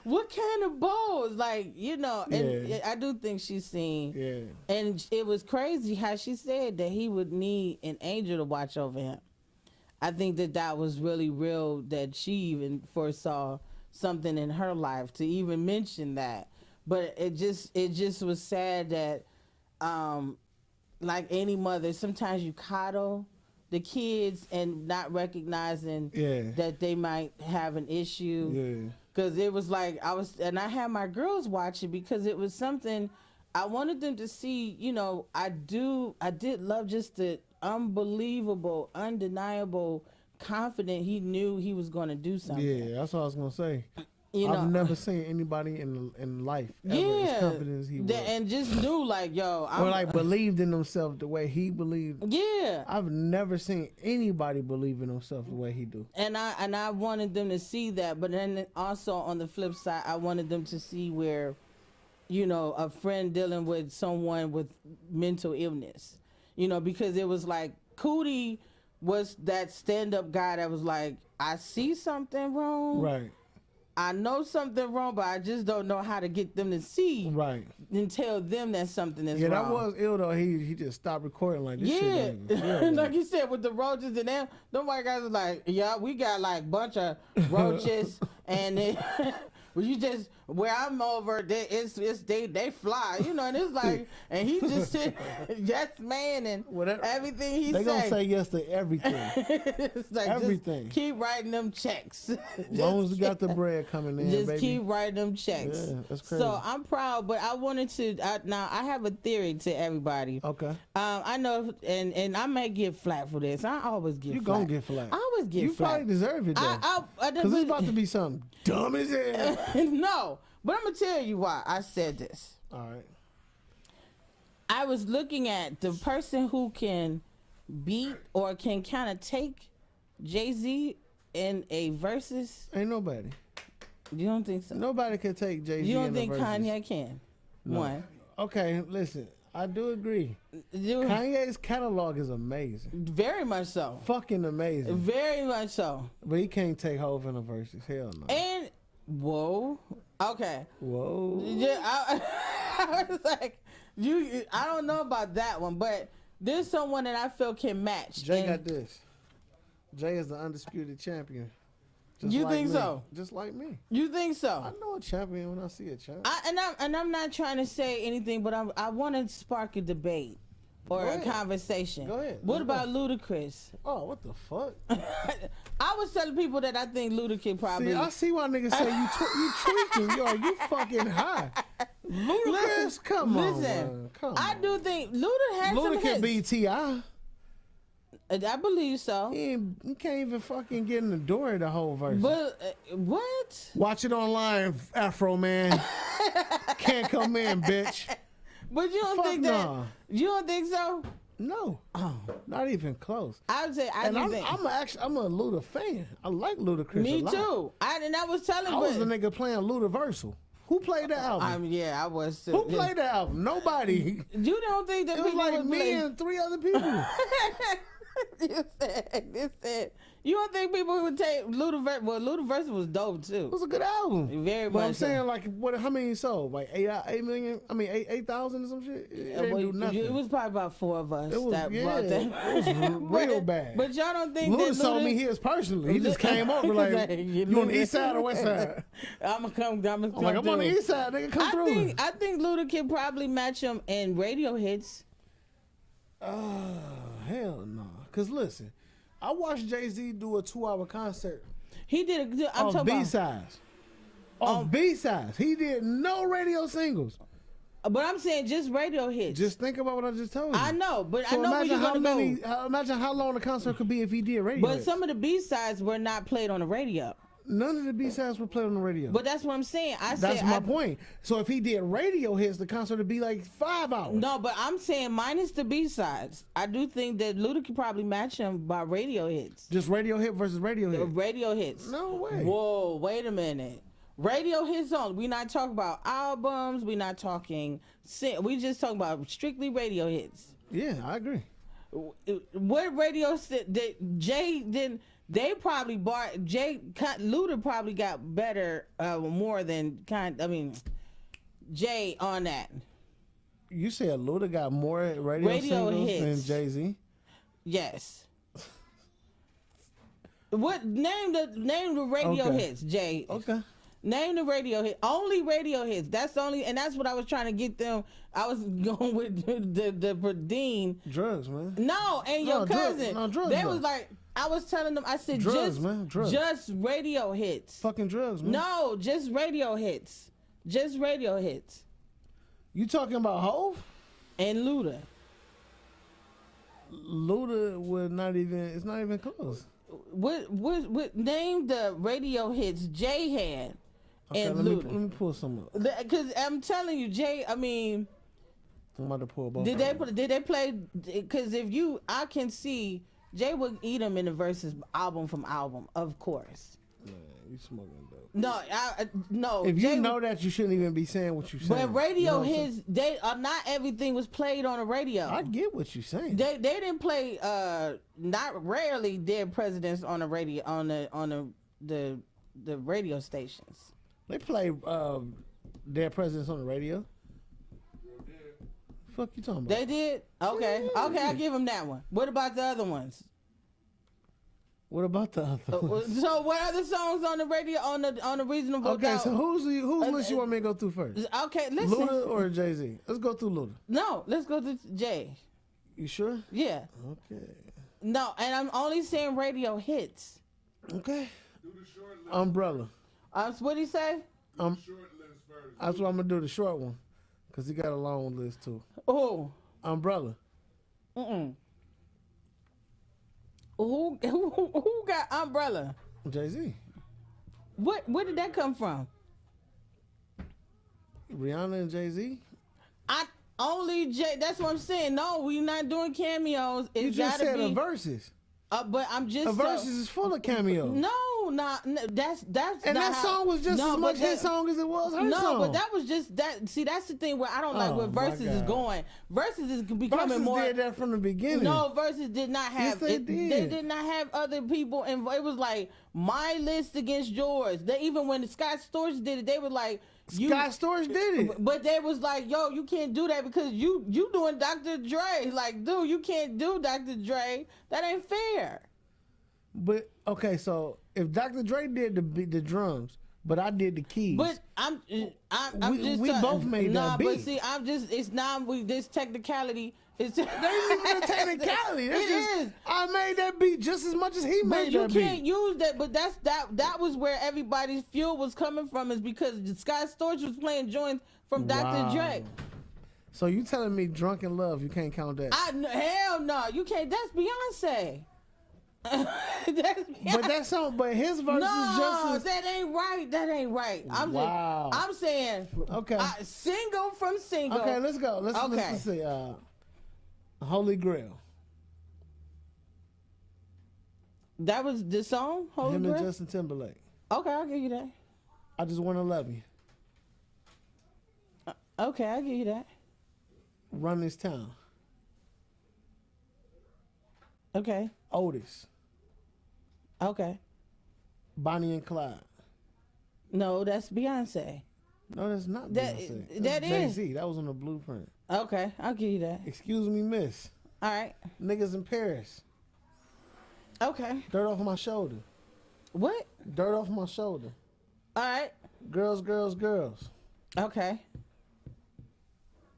What kind of bows? Like, and I do think she's seen. Yeah. And it was crazy how she said that he would need an angel to watch over him. I think that was really real, that she even foresaw something in her life to even mention that. But it just was sad that like any mother, sometimes you coddle the kids and not recognizing Yeah. that they might have an issue. Yeah. Because it was like I had my girls watch it because it was something I wanted them to see. You know, I did love just the unbelievable, undeniable, confident he knew he was going to do something. Yeah, that's what I was gonna say. You know, I've never seen anybody in life ever as confident as he was. And just knew like, yo, Or like believed in himself the way he believed. Yeah. I've never seen anybody believe in himself the way he do. And I wanted them to see that, but then also on the flip side, I wanted them to see where, you know, a friend dealing with someone with mental illness, you know, because it was like Cootie was that stand-up guy that was like, I see something wrong. Right. I know something wrong, but I just don't know how to get them to see Right. and tell them that something is Yeah, wrong. that was ill though. He just stopped recording like this. Yeah, Shit ain't real, like you said with the roaches and them white guys was like, yeah, we got like bunch of roaches and it, well, you just where I'm over, they fly, you know, and it's like, and he just said yes man and Whatever. everything he They said. gonna say yes to everything. It's like, everything. Just keep writing them checks. As long as you got the bread coming in, Just baby. keep writing them checks. Yeah, that's crazy. So I'm proud, but I wanted to. Now I have a theory to everybody. Okay. I know, and I may get flack for this. I always get. You flack. gonna get flack. I always get You flack. probably deserve it though. Because it's about to be something dumb as hell. No, but I'm gonna tell you why I said this. All right. I was looking at the person who can beat or can kind of take Jay-Z in a versus. Ain't nobody. You don't think so? Nobody can take Jay-Z. You don't in think the verses. Kanye can? No. One. Okay, listen. I do agree. You- Kanye's catalog is amazing. Very much so. Fucking amazing. Very much so. But he can't take Hov in the verses. Hell no. And whoa, okay. Whoa. Yeah, I was like, I don't know about that one, but there's someone that I feel can match. Jay And got this. Jay is the undisputed champion. Just You like think me. so? Just like me. You think I so? know a champion when I see a champion. I'm not trying to say anything, but I want to spark a debate or Go a ahead. conversation. Go ahead. What Let's about go. Ludacris? Oh, what the fuck? I was telling people that I think Ludacris probably. See, I see why niggas say you tweaking. Yo, you fucking high. Ludacris, come on, Listen, man. Come I on. do think Luda has some Luda can hits. be T.I. I believe so. He can't even fucking get in the door of the whole verse. But what? Watch it online, Afro man. Can't come in, bitch. But you don't Fuck think that? nah. You don't think so? No, not even close. I would say I And do I'm think. I'm a Luda fan. I like Ludacris. Me a lot. too. And I was telling. I was the nigga playing Ludaversal. Who played the album? Yeah, I was too. Who played the album? Nobody. You don't think that It was people like would me play? and 3 other people. You said. You don't think people would take Ludaverse? Well, Ludaverse was dope It too. was a good album. Very But much. I'm saying, like, what? How many sold? Like 8 million? I mean, 8,000 or some shit. It didn't do nothing. It was probably about 4 of us It was- that yeah, brought that. it was real bad. But y'all don't think Luda that sold Luda- me his personally. He just came over like, you on the east side or west side? I'm gonna I'm like, I'm on the east side. Nigga, come through. I think Luda can probably match him in radio hits. Oh, hell no. Because listen, I watched Jay-Z do a 2-hour concert He did. I'm on talking about. B-sides. On B-sides. He did no radio singles. But I'm saying just radio hits. Just think about what I just told you. I know, but So I know where you're gonna go. Imagine how long the concert could be if he did radio But hits. some of the B-sides were not played on the radio. None of the B-sides were played on the radio. But that's what I'm saying. That's my point. So if he did radio hits, the concert would be like 5 hours. No, but I'm saying minus the B-sides. I do think that Luda could probably match him by radio hits. Just radio hit versus radio hit. Radio hits. No way. Whoa, wait a minute. Radio hits only. We're not talking about albums. We're not talking. We just talking about strictly radio hits. Yeah, I agree. What radio that Jay didn't? They probably bought Luda probably got better, more than Jay on that. You said Luda got more radio singles hits. than Jay-Z? Yes. What name the radio Okay. hits, Jay? Okay. Name the radio hit. Only radio hits. That's the only, and that's what I was trying to get them. I was going with the Dean. Drugs, man. No, and your cousin. Drugs, they though. was like, I was telling them. I said, Drugs, man. Drugs. just radio hits. Fucking drugs, man. No, just radio hits. Just radio hits. You talking about Hove? And Luda. Luda would not even. It's not even close. What name the radio hits Jay had Okay, and let Luda? me pull some up. Because I'm telling you, Jay. I mean, I'm about to pull both. did they play? Because I can see Jay would eat them in the verses album from album, of course. Man, you smoking dope. No. If Jay you know that, you shouldn't even be saying what you saying. But radio you know what I'm hits, they are not everything was played on the radio. I get what you're saying. They didn't play not rarely dead presidents on the radio on the radio stations. They play their presidents on the radio. Fuck you talking about? They did? Okay. Okay, I'll give them that one. What about the other ones? What about the other ones? So what other songs on the radio on the Reasonable Okay, Doubt? so whose list you want me to go through first? Okay, listen. Luda or Jay-Z? Let's go through Luda. No, let's go to Jay. You sure? Yeah. Okay. No, and I'm only saying radio hits. Okay. Umbrella. What'd he say? That's what I'm gonna do, the short one, cause he got a long list too. Oh. Umbrella. Who got Umbrella? Jay-Z. Where did that come from? Rihanna and Jay-Z. Only Jay. That's what I'm saying. No, we not doing cameos. It You just gotta said be a verses. But I'm just A verses is full of cameos. No, that's And not that how, song was just no, as but much that- his song as it was her No, song. but that was just that. See, that's the thing where I don't like Oh, where my verses is God. going. Verses is becoming Versus more. did that from the beginning. No, verses did not have. Yes, they They did. did not have other people, and it was like my list against yours. They even when the Scott Storch did it, they were like, Scott Storch did it. But they was like, yo, you can't do that because you doing Dr. Dre. Like, dude, you can't do Dr. Dre. That ain't fair. But okay, so if Dr. Dre did the drums, but I did the keys. But I'm We just both made that but beat. see, it's not this technicality. It's They ain't even a technicality. That's It just, is. I made that beat just as much as he But made you that can't beat. use that. But that was where everybody's fuel was coming from, is because Scott Storch was playing joints from Dr. Dre. So you telling me Drunken Love, you can't count that? Hell no, you can't. That's Beyonce. That's Beyonce. But that song, but his verse is just as... that ain't right. That ain't right. Wow. I'm saying. Okay. Single from single. Okay, let's go. Let's see. Holy Grail. That was the song. Holy Him Grail? and Justin Timberlake. Okay, I'll give you that. I Just Wanna Love You. Okay, I'll give you that. Run This Town. Okay. Otis. Okay. Bonnie and Clyde. No, that's Beyonce. No, that's not That- Beyonce. that That's is. Jay-Z. That was on the Blueprint. Okay, I'll give you that. Excuse Me, Miss. All right. Niggas in Paris. Okay. Dirt Off My Shoulder. What? Dirt Off My Shoulder. All right. Girls, Girls, Girls. Okay.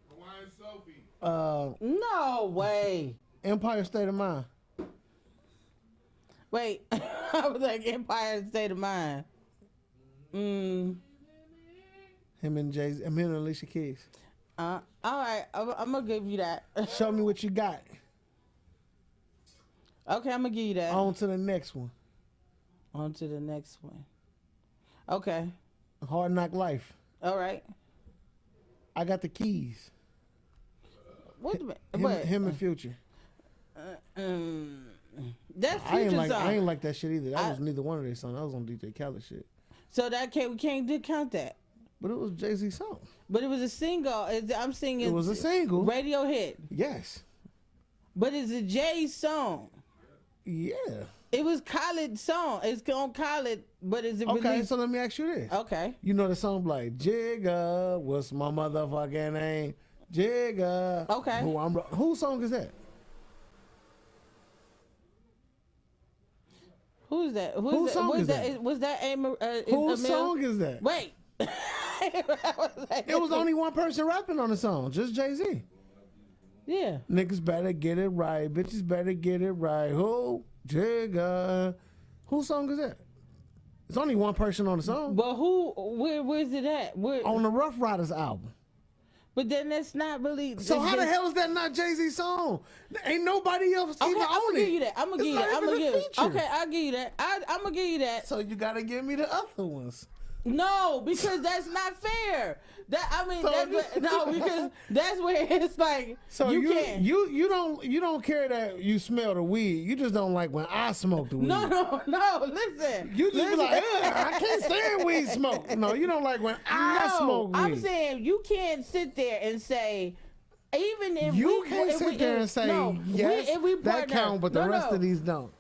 Hawaiian Sophie. No way. Empire State of Mind. Wait. I was like Empire State of Mind. Him and Jay-Z. Him and Alicia Keys. All right. I'm gonna give you that. Show Me What You Got. Okay, I'm gonna give you that. On to the next one. On to the next one. Okay. Hard Knock Life. All right. I Got the Keys. What? Him and Future. That's I ain't Future song. like that shit either. That was neither one of their songs. That was on DJ Khaled shit. So we can't discount that. But it was Jay-Z song. But it was a single. I'm singing. It was a single. Radio hit. Yes. But it's a Jay song. Yeah. It was Khaled song. It's on Khaled, but is it Okay, released? so let me ask you this. Okay. You know the song like Jigga, what's my motherfucking name? Jigga. Okay. Whose song is that? Who's that? Whose song was is that? Was that Whose Emil? song is that? Wait. It was only one person rapping on the song, just Jay-Z. Yeah. Niggas better get it right. Bitches better get it right. Who? Jigga. Whose song is that? It's only one person on the song. But where's it at? On the Rough Riders album. But then that's not really. So how the hell is that not Jay-Z's song? Ain't nobody else Okay, even I'm on gonna it. give you that. I'm gonna It's give you not that. I'm even gonna a give it. feature. Okay, I'll give you that. I'm gonna give you that. So you gotta give me the other ones. No, because that's not fair. So No, because that's where it's like So you can't. you don't care that you smell the weed. You just don't like when I smoke the weed. No. Listen. You just be listen. like, "Ugh, I can't stand weed smoke. No, you don't like when I smoke weed. I'm saying you can't sit there and say, even if You we, can't if sit we, there if- and say, no, yes, if we that partner- count, but the no, rest no. of these don't.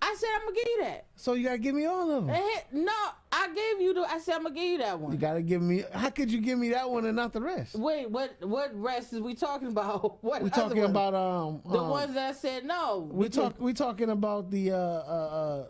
I said I'm gonna give you that. So you gotta give me all of them. No, I gave you I said I'm gonna give you that one. You gotta give me. How could you give me that one and not the rest? Wait, what rest is we talking about? What We other talking one? about the ones that I said no. We talking about the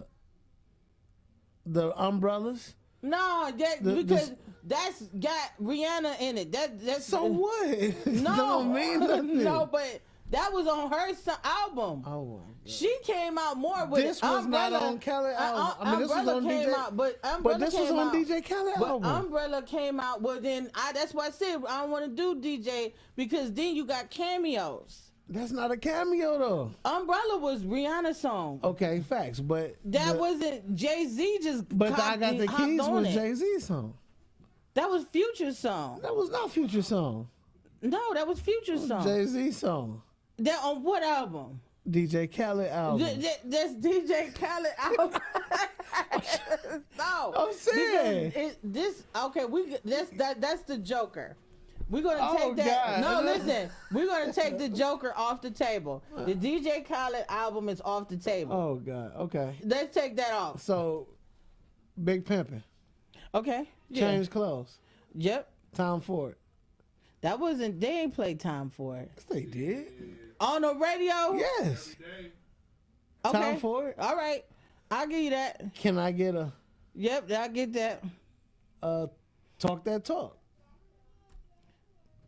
umbrellas. No, because that's got Rihanna in it. That's So what? No, That don't mean nothing. no, but that was on her album. Oh, my God. She came out more with This it. was not Umbrella- on Kelly album. I mean, this was Umbrella on came DJ. out, but Umbrella But this was came on out- DJ Khaled But album. Umbrella came out. Well, then that's why I said I don't want to do DJ because then you got cameos. That's not a cameo though. Umbrella was Rihanna's song. Okay, facts, but That wasn't Jay-Z just. But I Got the hopped Keys on was it. Jay-Z's song. That was Future's song. That was not Future's song. No, that was Future's song. Jay-Z's song. That on what album? DJ Khaled album. That's DJ Khaled album. No, I'm saying. That's the Joker. We're gonna Oh, take that. God. No, listen. We're gonna take the Joker off the table. The DJ Khaled album is off the table. Oh God. Okay. Let's take that off. So, Big Pimpin', Okay. Yeah. Change Clothes, Yep. Tom Ford. That wasn't. They ain't played time for it Yes, they did. on the radio. Yes. Okay. Tom Ford. All right. I'll give you that. Can I get a Yep. I get that. talk that talk?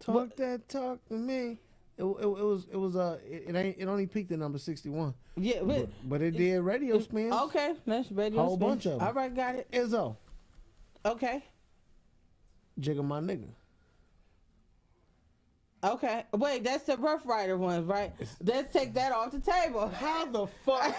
Talk that talk to me. It only peaked at number 61, Yeah. but it did radio spins. Okay. That's radio. Whole spin. bunch of 'em. All right. Got it. Izzo, Okay. Jigga my nigga. Okay. Wait, that's the Rough Rider ones, right? Let's take that off the table. How the fuck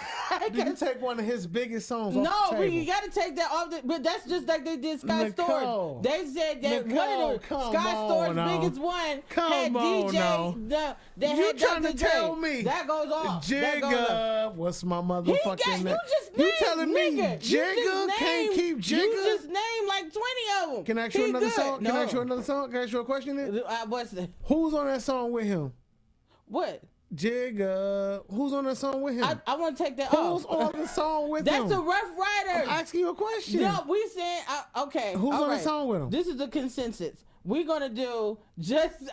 did you take one of his biggest songs off No, the table? we gotta take that off. But that's just like they did Sky Nicole. Storage. They said that one Nicole, of the come Sky on Storage now. biggest one Come had on DJ. now. They You had trying to Dr. Dre. tell me that goes off? That goes off. Jigga, what's my He motherfucking got name? you just You named, telling me nigga, you Jigga just can't named- keep Jigga? You just named like 20 of them. Can I ask you He another good. song? Can I No. ask you another song? Can I ask you a question then? What's the Who's on that song with him? what? Jigga. Who's on that song with him? I want to take that Who's off. on the song with That's him? the Rough Riders. I'm asking you a question. No, we saying okay. Who's all on the right. song with him? This is the consensus. We're gonna do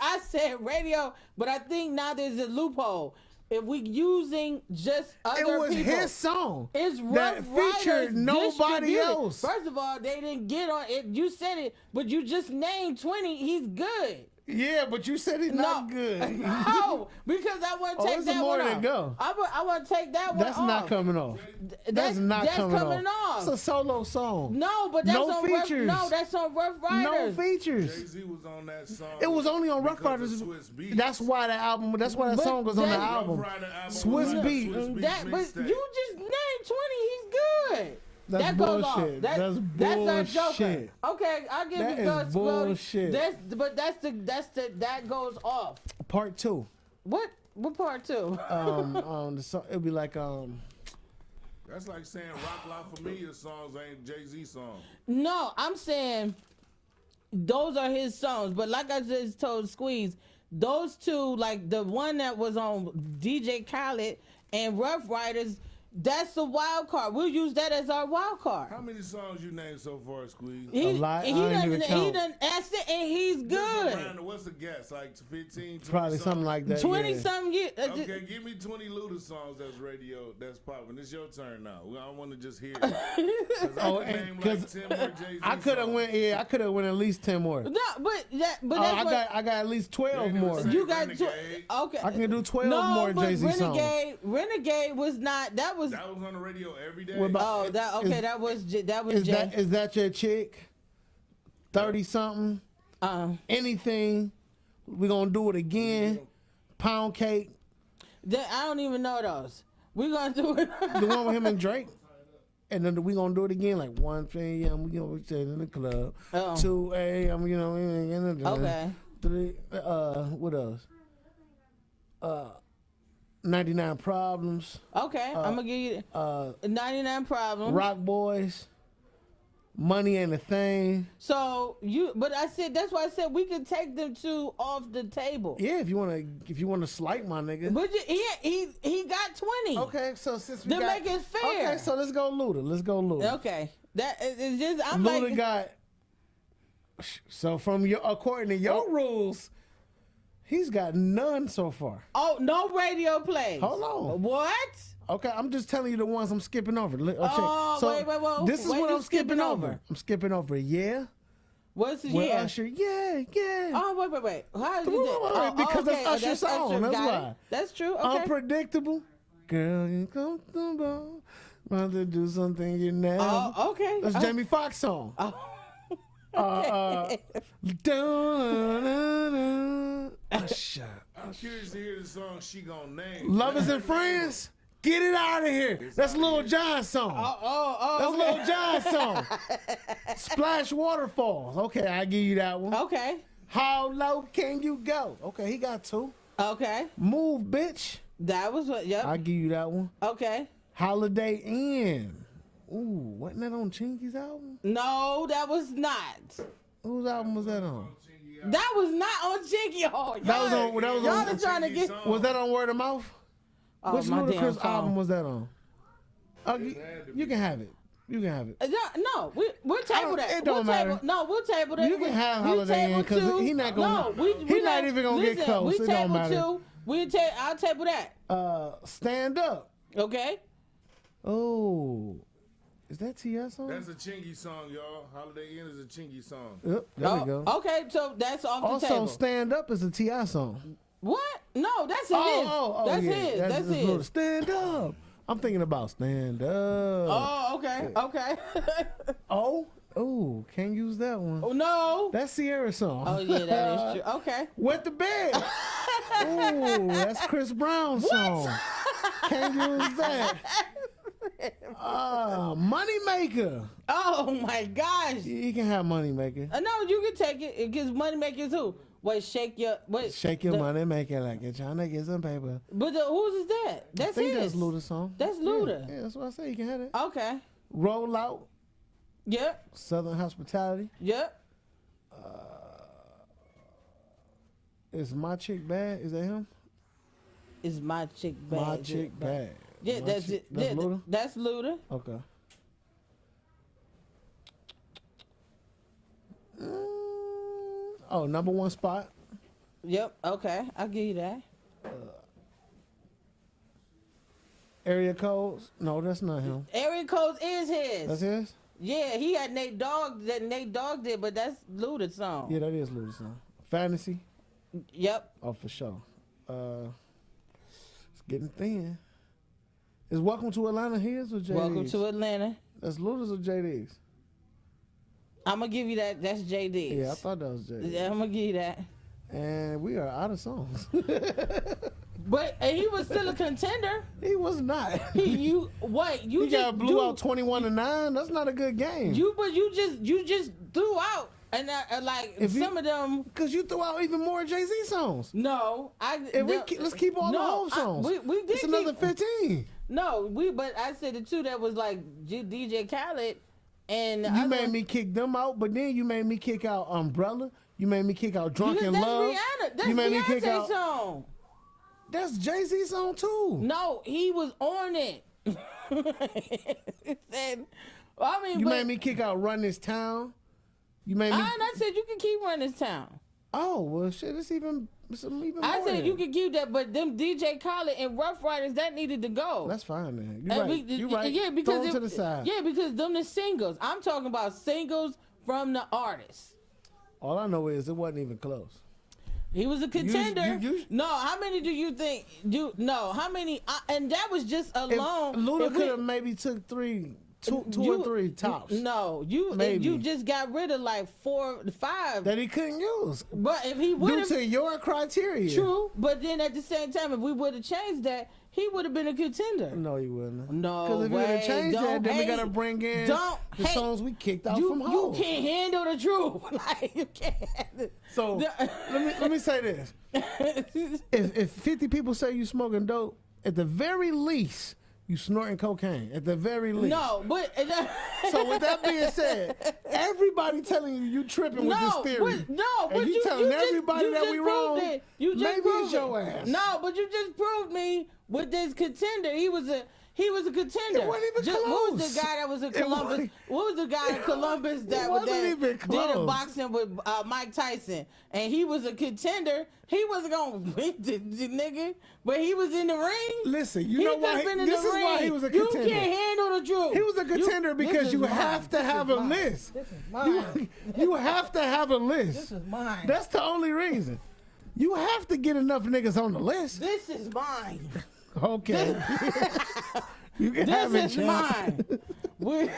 I said radio, but I think now there's a loophole. If we using just other It was people, his song. it's that Rough featured Riders nobody distributed. else. First of all, they didn't get on it. You said it, but you just named 20. He's good. Yeah, but you said he's not good. No, because I want to Oh, take it's that more one than off. go. I want to take that one That's off. not coming off. That's not coming off. It's a solo song. No, but that's No on features. that's on Rough No Riders. features. Jay-Z was on that song. It was only on Rough because of Riders. Swiss Beats. That's why the album. That's why that But song was on the that- Rough album. Rider album Swiss was on Beat. Swiss Beats That, but mixtape. you just named 20. He's good. That's that goes off. bullshit. That's That's our Joker. bullshit. Okay, I'll give That you is Gus bullshit. That goes off. Part 2. What part two? The song, it'd be like That's like saying Rock La Familia songs ain't Jay-Z songs. No, I'm saying those are his songs. But like I just told Squeeze, those two, like the one that was on DJ Khaled and Rough Riders, That's the wild card. We'll use that as our wild card. How many songs you named so far, Squeeze? A lot. I ain't even He count. done asked it, and he's good. What's the guess? Like 15, 20 Probably songs? something like that. 20 yeah. something years. Okay, give me 20 Luda songs that's radio, that's popping. It's your turn now. I want to just hear it. 'Cause I could name like 10 more Jay-Z I could have songs. went. Yeah, I could have went at least 10 more. No, but that's I what got at least 12 They more. never you got. Renegade. Okay, I can do 12 no, more but Jay-Z songs. Renegade was not. That was. That was on the radio every day. What about- Oh, that okay. Is- that was Jay. Is that your chick? 30 something? Anything? We gonna do it again? Pound cake? I don't even know those. We're gonna do it. The one with him and Drake? And then we gonna do it again, like 1 p.m. We gonna sit in the club. Oh. 2 a.m. You know. Okay. 3. What else? 99 Problems. Okay, I'm gonna give you 99 Problems. Rock Boys. Money Ain't a Thing. So but I said that's why I said we could take them two off the table. Yeah, if you wanna slight my nigga. But he got 20. Okay, so since we To got, make it fair. Okay, so let's go Luda. Okay. That is just I'm Luda like got. So according to your rules, he's got none so far. oh no radio plays. Hold on. What? Okay, I'm just telling you the ones I'm skipping over. Okay, Oh, so wait. this is Wait, what you I'm skipping skipping over. over? I'm skipping over. Yeah. What's the With year? Usher. Yeah. Oh wait. How is it? Because that's Usher's song, that's Got why. it. That's true. Okay. Unpredictable. Girl, you comfortable. Want to do something you never. Oh, okay. That's Jamie Foxx song. Okay. Usher. I'm curious to hear the song she gonna name. Lovers and Friends. Get it out of here. That's Lil Jon's song. That's okay. Lil Jon's song. Splash Waterfalls. Okay, I give you that one. Okay. How low can you go? Okay, he got 2. Okay. Move, bitch. That was what. Yep. I give you that one. Okay. Holiday Inn. Ooh, wasn't that on Chingy's album? No, that was not. Whose album was that on? That was not on Chinky. Oh, That was on. y'all are trying to get. Was that on Word of Mouth? Oh, Which my damn Ludacris phone. album was that on? You can have it. You can have it. No, we'll table that. It don't we'll matter. Table, no, we'll table that. You can have we Holiday Inn table because two. he not gonna. No, we not even gonna get listen, close. We It don't table matter. 2. I'll table that. Stand Up. Okay. Oh, is that T.S. song? That's a Chingy song, y'all. Holiday Inn is a Chingy song. Yep, there we go. Okay, so that's off the Also, table. Stand Up is a T.I. song. What? No, that's his. That's yeah. his. That's just little his. Stand Up. I'm thinking about Stand Up. Oh, okay. Okay. Oh, can't use that one. Oh, no. That's Sierra song. Oh, yeah, that is true. Okay. Wet the Bed. Ooh, that's Chris Brown's song. Can't use that. Moneymaker. Oh, my gosh. You can have Moneymaker. No, you can take it. It gives money makers too. Wait, shake your Money maker like you're trying to get some paper. But whose is that? That's I think his. that's Luda's song. That's Luda. Yeah, that's what I say. You can have it. Okay. Roll Out, Yep. Southern Hospitality. Yep. Is My Chick Bad? Is that him? Is my chick bad? My Chick Bad. Yeah, My that's Chick- it. That's Yeah, Luda? That's Luda. Okay. Oh, number 1 spot. Yep. Okay, I'll give you that. Area Codes. No, that's not him. Area Codes is his. That's his? Yeah, he had Nate Dogg. That Nate Dogg did, but that's Luda's song. Yeah, that is Luda's song. Fantasy. Yep. Oh, for sure. It's getting thin. Is Welcome to Atlanta his or JD's? Welcome to Atlanta. That's Luda's or JD's? I'm gonna give you that. That's JD's. Yeah, I thought that was JD's. Yeah, I'm gonna give you that. And we are out of songs. But he was still a contender. He was not. You He just got blew out 21-9. That's not a good game. you just threw out and like If you- some of them. Because you threw out even more Jay-Z songs. No, Let's keep all the whole songs. We did It's another keep, 15. No, but I said the two that was like DJ Khaled and the You other made one- me kick them out, but then you made me kick out Umbrella. You made me kick out Drunk because in that's Love. Rihanna. That's You made me kick Beyonce's out. song. That's Jay-Z song too. No, he was on it. Said, I mean, You but made me kick out Run This Town. You made me. I said you can keep running this town. Oh well, shit. It's even more. I said than you that. can keep that, but them DJ Khaled and Rough Riders that needed to go. That's fine, man. And You're right. You're right. Yeah, because Throw them to the side. Yeah, because them the singles. I'm talking about singles from the artist. All I know is it wasn't even close. He was a contender. you- No, how many do you think? How many? And that was just alone. Luda if we- could have maybe took two or three tops No, you Maybe. just got rid of like 4, 5. that he couldn't use But if he would due have, to your criteria. true. But then at the same time, if we would have changed that, he would have been a contender. No, you wouldn't. No Because if you would way. have changed that, Don't then we hate. gotta bring in Don't the hate. songs we kicked out You from home. can't handle the truth. Like you can't. So let me say this: if 50 people say you smoking dope, at the very least, you snorting cocaine. At the very least. No, but So with that being said, everybody telling you tripping with this theory. but you telling everybody that just we proved wrong, it. You just maybe proved it's your it. ass. No, but you just proved me with this contender. He was a contender. It wasn't even What was close. the guy that was in It Columbus? wasn't- What was the guy in Columbus that wasn't that even did a close. boxing with Mike Tyson? And he was a contender. He wasn't gonna win the nigga, but he was in the ring. Listen, you He know just why? been in This the is why he ring. was a You contender. can't handle the truth. He was a contender This because is you mine. have to This have is a mine. list. This is mine. You have to have a list. This is mine. That's the only reason. You have to get enough niggas on the list. This is mine. Okay. You can have it, This is champ. mine. We-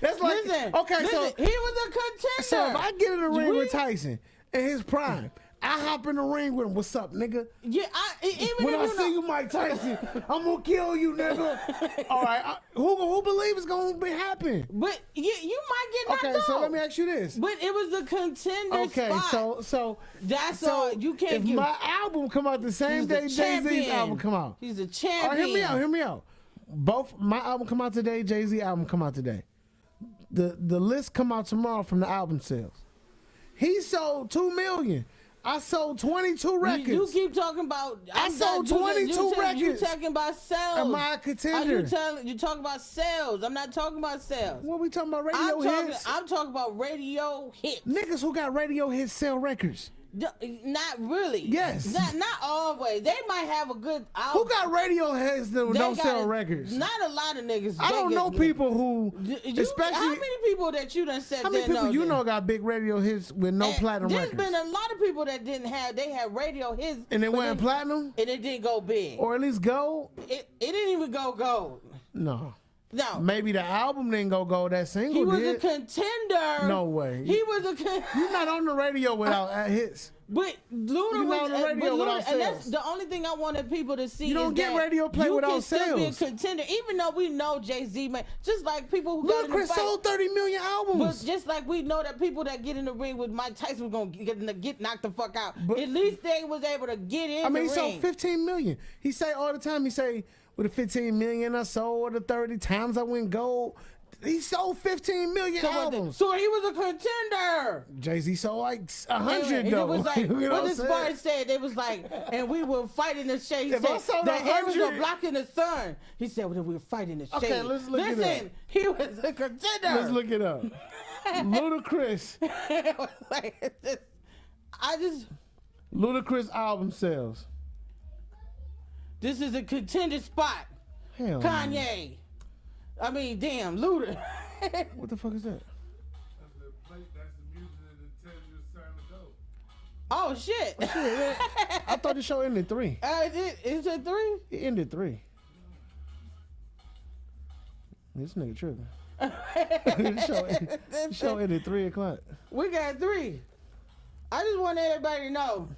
That's like listen, okay. listen, So he was a contender. so if I get in the ring We- with Tyson in his prime, I hop in the ring with him. What's up, nigga? yeah, even When I if you see know, you, Mike Tyson, I'm gonna kill you, nigga. All right, who believe it's gonna be happen? but you might get knocked Okay, so out. let me ask you this. But it was a contender Okay, spot. so That's all. You can't if give. my album come out the same He's day the Jay-Z's champion. album come out. He's a Oh, champion. hear me out. Both my album come out today, Jay-Z album come out today. The list come out tomorrow from the album sales. He sold 2 million. I sold 22 records. You keep talking about. I sold 22 You records. talking about sales. Am I a contender? You talking about sales. I'm not talking about sales. What we talking about? Radio hits? I'm talking about radio hits. Niggas who got radio hits sell records. Not really. Yes. Not always. They might have a good album. Who got radio hits that They don't got sell a- records? Not a lot of niggas. I don't know people who, especially How many people that you done said how many didn't people you that? know got big radio hits with no And platinum There's records, been a lot of people that didn't have. They had radio hits, and they but went platinum and it didn't go big. or at least gold. It didn't even go gold. No, No. maybe the album didn't go gold. That single He was did. a contender. No way. He was a You're not on the radio without hits. But Luda You're not was on the radio but without Luda, and that's sales. the only thing I wanted people to see. You don't is get that radio play you without can still be a sales. contender, even though we know Jay-Z, man. Just like people who got in the Ludacris fight. sold 30 million But albums. just like we know that people that get in the ring with Mike Tyson was gonna get knocked the fuck out. But- At least they was able to get in I mean, the he ring. sold 15 million. He say all the time, he say, with the 15 million I sold, or the 30 times I went gold. He sold 15 million albums. So he was a contender. Jay-Z sold like 100 And though. it was like You know what what this I'm part saying? said. It was like, and we were fighting the shade. He If I said sold the heavens 100 were blocking the sun. He said well, we were fighting the shade. Okay, let's look it Listen, up. he was a contender. Let's look it up. Ludacris. It was like, I just Ludacris album sales. this is a contender spot. Hell, Kanye. I mean, damn, Luda. what the fuck is that? That's the music that tells you it's time to go. Oh shit. I thought the show ended 3. Is it 3? It ended 3. This nigga tripping. the show ended 3 o'clock. We got 3. I just want everybody to know.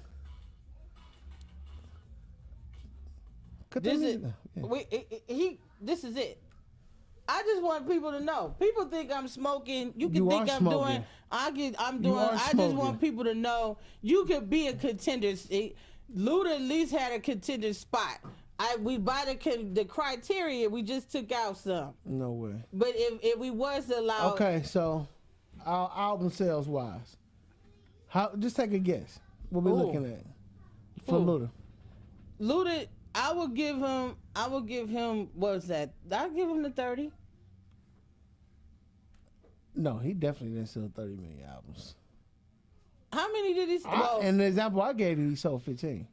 Cut This that is music down. This is it. I just want people to know. People think I'm smoking. You can You think are I'm smoking. doing. I'm You doing. are I just smoking. want people to know you could be a contender. Luda at least had a contender spot. We by the criteria, we just took out some. No way. But if we was allowed, Okay, so our album sales wise, just take a guess. What we Ooh. looking at for Ooh. Luda? Luda, I would give him I would give him, what was that? I'll give him the 30. No, he definitely didn't sell 30 million albums. How many did he sell? And the example I gave you, he sold 15.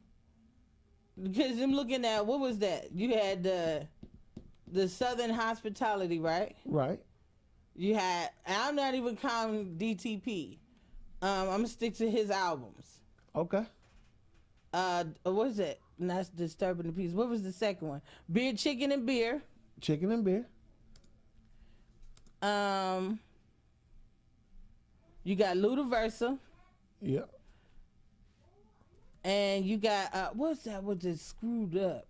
Because I'm looking at, what was that? You had the Southern Hospitality, right? Right. You had, and I'm not even counting DTP. I'm going to stick to his albums. Okay. What is it? That's Disturbing the Peace. What was the second one? Beer, Chicken, and Beer. Chicken and Beer. You got Ludaversa. Yep. And you got, what's that? What's it? Screwed Up.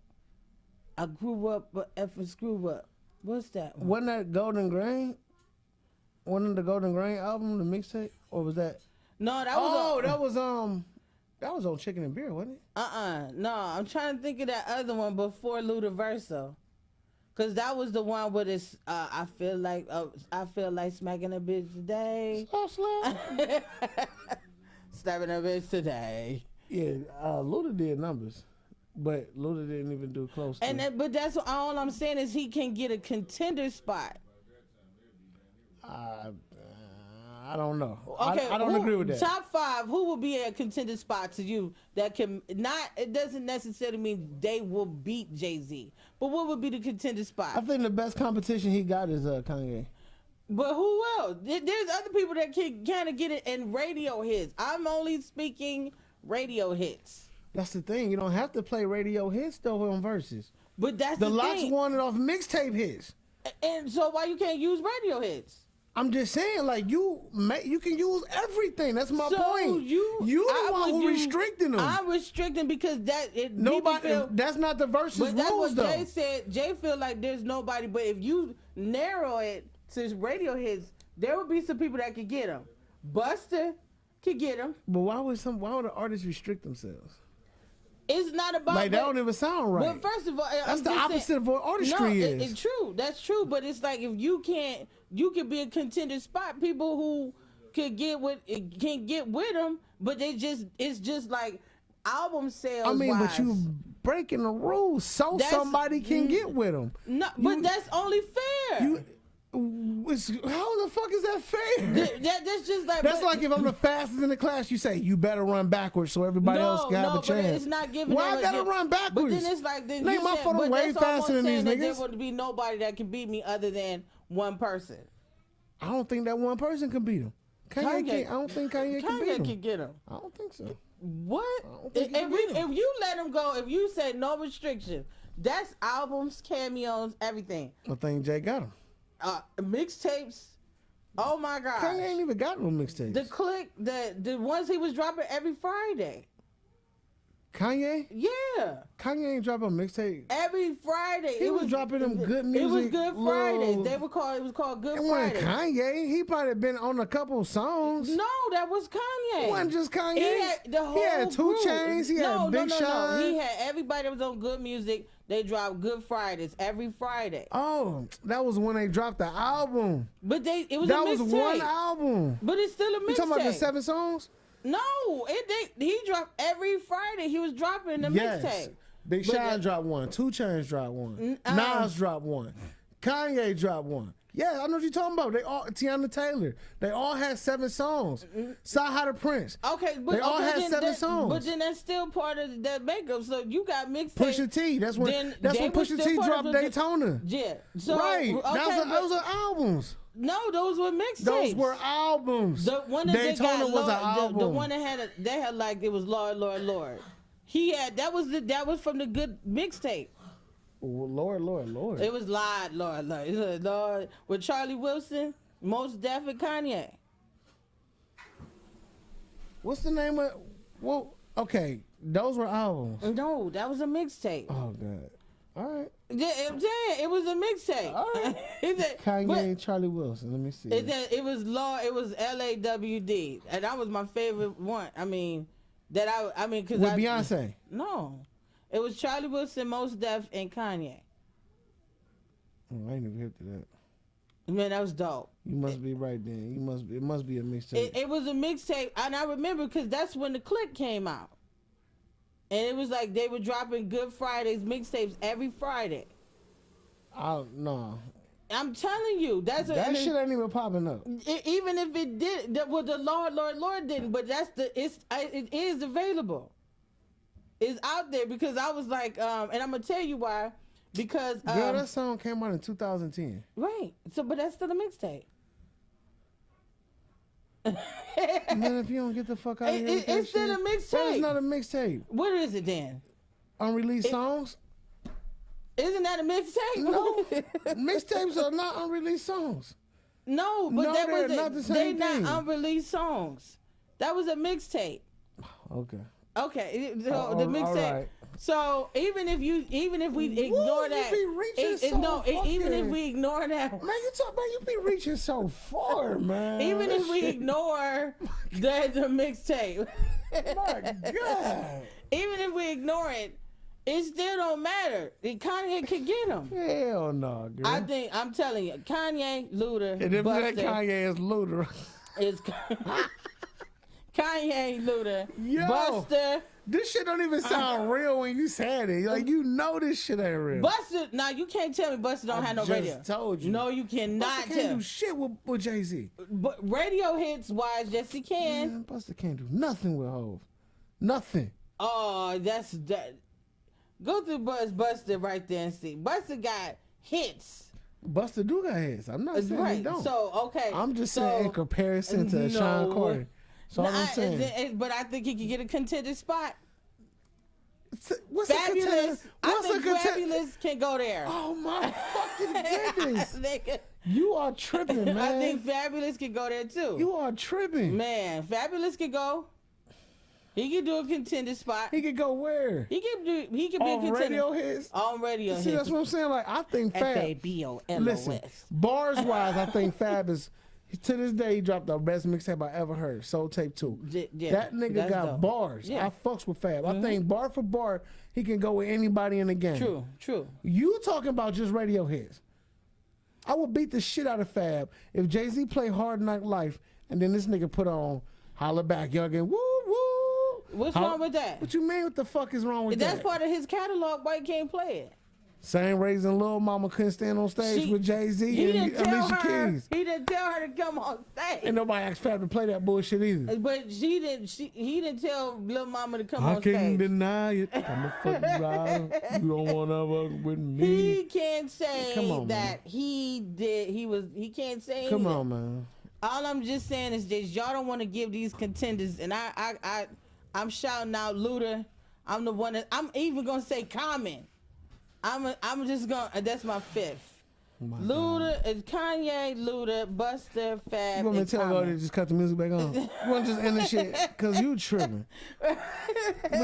I grew up, but effing screw up. What's that one? Wasn't that Golden Grain? Wasn't the Golden Grain album the mixtape, or was that? No, that was. That was on Chicken and Beer, wasn't it? No, I'm trying to think of that other one before Ludaverso, cause that was the one with this. I feel like smacking a bitch today. Stop slapping. Stabbing a bitch today. Yeah, Luda did numbers, but Luda didn't even do close to. But that's all I'm saying is he can get a contender spot. I don't know. Okay, I don't agree with that. Top 5, who will be a contender spot to you that can not? It doesn't necessarily mean they will beat Jay-Z, but what would be the contender spot? I think the best competition he got is Kanye. But who else? There's other people that can kind of get it in radio hits. I'm only speaking radio hits. That's the thing. You don't have to play radio hits though on verses. But that's the the Lox thing. won it off mixtape hits. And so why you can't use radio hits? I'm just saying, like you can use everything. That's my point. You the one who restricting them. I'm restricting because nobody. That's not the verses but that's rules what though. Jay said. Jay feel like there's nobody. But if you narrow it to radio hits, there would be some people that could get them. Buster could get them. But why would the artists restrict themselves? It's not about like that. Don't even sound right. But first of all, that's the opposite of what artistry is. It's true. That's true. But it's like if you can't, you could be a contender spot. People who can get with them, but it's just like album sales. I mean, wise. but you breaking the rules so somebody can get with them. No, but that's only fair. How the fuck is that fair? That's just like that's like if I'm the fastest in the class, you say you better run backwards so everybody else can have a chance. But it's not giving. Why I gotta run backwards? But then it's like then my fault. I'm way faster than these niggas. There would be nobody that can beat me other than one person. I don't think that one person can beat him. Kanye. I don't think Kanye can beat him. Can get him. I don't think so. What? If you let him go, if you say no restriction, that's albums, cameos, everything. I think Jay got him. Mixtapes. Oh my God. Kanye ain't even got no mixtapes. The click, the ones he was dropping every Friday. Kanye? Yeah. Kanye ain't dropping a mixtape. Every Friday. He was dropping them good music. It was Good Fridays. It was called Good Fridays. Kanye. He probably been on a couple songs. No, that was Kanye. It wasn't just Kanye. He had 2 Chainz. He had Big Sean. He had everybody that was on Good Music. They dropped Good Fridays every Friday. Oh, that was when they dropped the album. But it was that a was one album. But it's still a mixtape. You talking about the 7 songs? No, he dropped every Friday. He was dropping the mixtape. Big Sean dropped 1. 2 Chainz dropped 1. Nas dropped 1. Kanye dropped 1. Yeah, I know what you're talking about. They all Tiana Taylor. They all had 7 songs. Saha the Prince. Okay, but they all had 7 songs. But then that's still part of that makeup. So you got mixtape. Pusha T. That's when Pusha T dropped Daytona. Yeah. So, right. Okay, those are albums. No, those were mixtapes. Those were albums. The one that Daytona was an album. The one that had like it was Lord, Lord, Lord. He had that was from the good mixtape. Lord. It was Lord. It was Lord with Charlie Wilson, Mos Def, and Kanye. What's the name of? Well, okay, those were albums. No, that was a mixtape. Oh God. All right. Yeah, I'm saying it was a mixtape. All right. Kanye and Charlie Wilson. Let me see. It was Lord. It was LAWD, and that was my favorite one. I mean, because with Beyonce. No. It was Charlie Wilson, Mos Def, and Kanye. Oh, I ain't even hip to that. Man, that was dope. You must be right then. It must be a mixtape. It was a mixtape, and I remember because that's when the Click came out. and it was like they were dropping Good Fridays mixtapes every Friday. No. I'm telling you, That shit ain't even popping up. Even if it did, the Lord didn't. But it is available. It's out there because I was like, and I'm gonna tell you why. Because girl, that song came out in 2010. Right. So, but that's still a mixtape. Man, if you don't get the fuck out of here, with that it's still shit, a mixtape. That is not a mixtape. What is it then? Unreleased songs? Isn't that a mixtape? No, mixtapes are not unreleased songs. No, but they're not the same thing. Not unreleased songs. That was a mixtape. Okay. Okay, the mixtape. All right. So even if we ignore that, even if we ignore that, man, you be reaching so far, man. Even if we ignore the mixtape, my God. Even if we ignore it, it still don't matter. Kanye could get him. Hell no, girl. I'm telling you, Kanye, Luda, and if Busta, that Kanye is Luda, is Kanye, Luda, Yo. Busta. This shit don't even sound real when you said it. Like, you know this shit ain't real. Busta, now you can't tell me Busta don't have no radio. I just told you. No, you cannot Busta can't do shit with Jay-Z. But radio hits wise, yes he can. Man, Busta can't do nothing with Hov. Nothing. Oh, that's that. Go through Busta right there and see. Busta got hits. Busta do got hits. I'm not saying he don't. So, okay. I'm just saying in comparison to Sean Carter. So I'm saying. But I think he could get a contender spot. What's Fabulous. What's I think Fabulous can go there. Oh my fucking goodness. You are tripping, man. I think Fabulous can go there too. You are tripping. Man, Fabulous can go. He can do a contender spot. He could go where? He can be a contender. On radio hits? On radio hits. See, that's what I'm saying. Like, I think Fab. F-A-B-O-L-O-S. Listen, bars wise, I think Fab is, to this day, he dropped the best mixtape I ever heard. Soul Tape 2. Yeah, that nigga got dope. bars. Yeah. I fucks with Fab. I think bar for bar, he can go with anybody in the game. True. You talking about just radio hits. I would beat the shit out of Fab if Jay-Z played Hard Knock Life and then this nigga put on Holla Back Youngin', woo, woo. What's wrong with that? What you mean? What the fuck is wrong with that? That's part of his catalog. Why he can't play it? Same reason Lil Mama couldn't stand on stage with Jay-Z and Alicia Keys. He didn't tell her to come on stage. Ain't nobody asked Fab to play that bullshit either. But he didn't tell Lil Mama to come on stage. I can't deny it. I'm a fucking rider. You don't want to work with me. He can't say on, that man. He can't say anything. Come on, man. All I'm just saying is that y'all don't want to give these contenders, and I'm shouting out Luda. I'm the one that I'm even gonna say Common. I'm just gonna. That's my fifth. Luda, Kanye, Luda, Busta, Fab. You want me to tell her to just cut the music back on? You want to just end the shit? Because you tripping.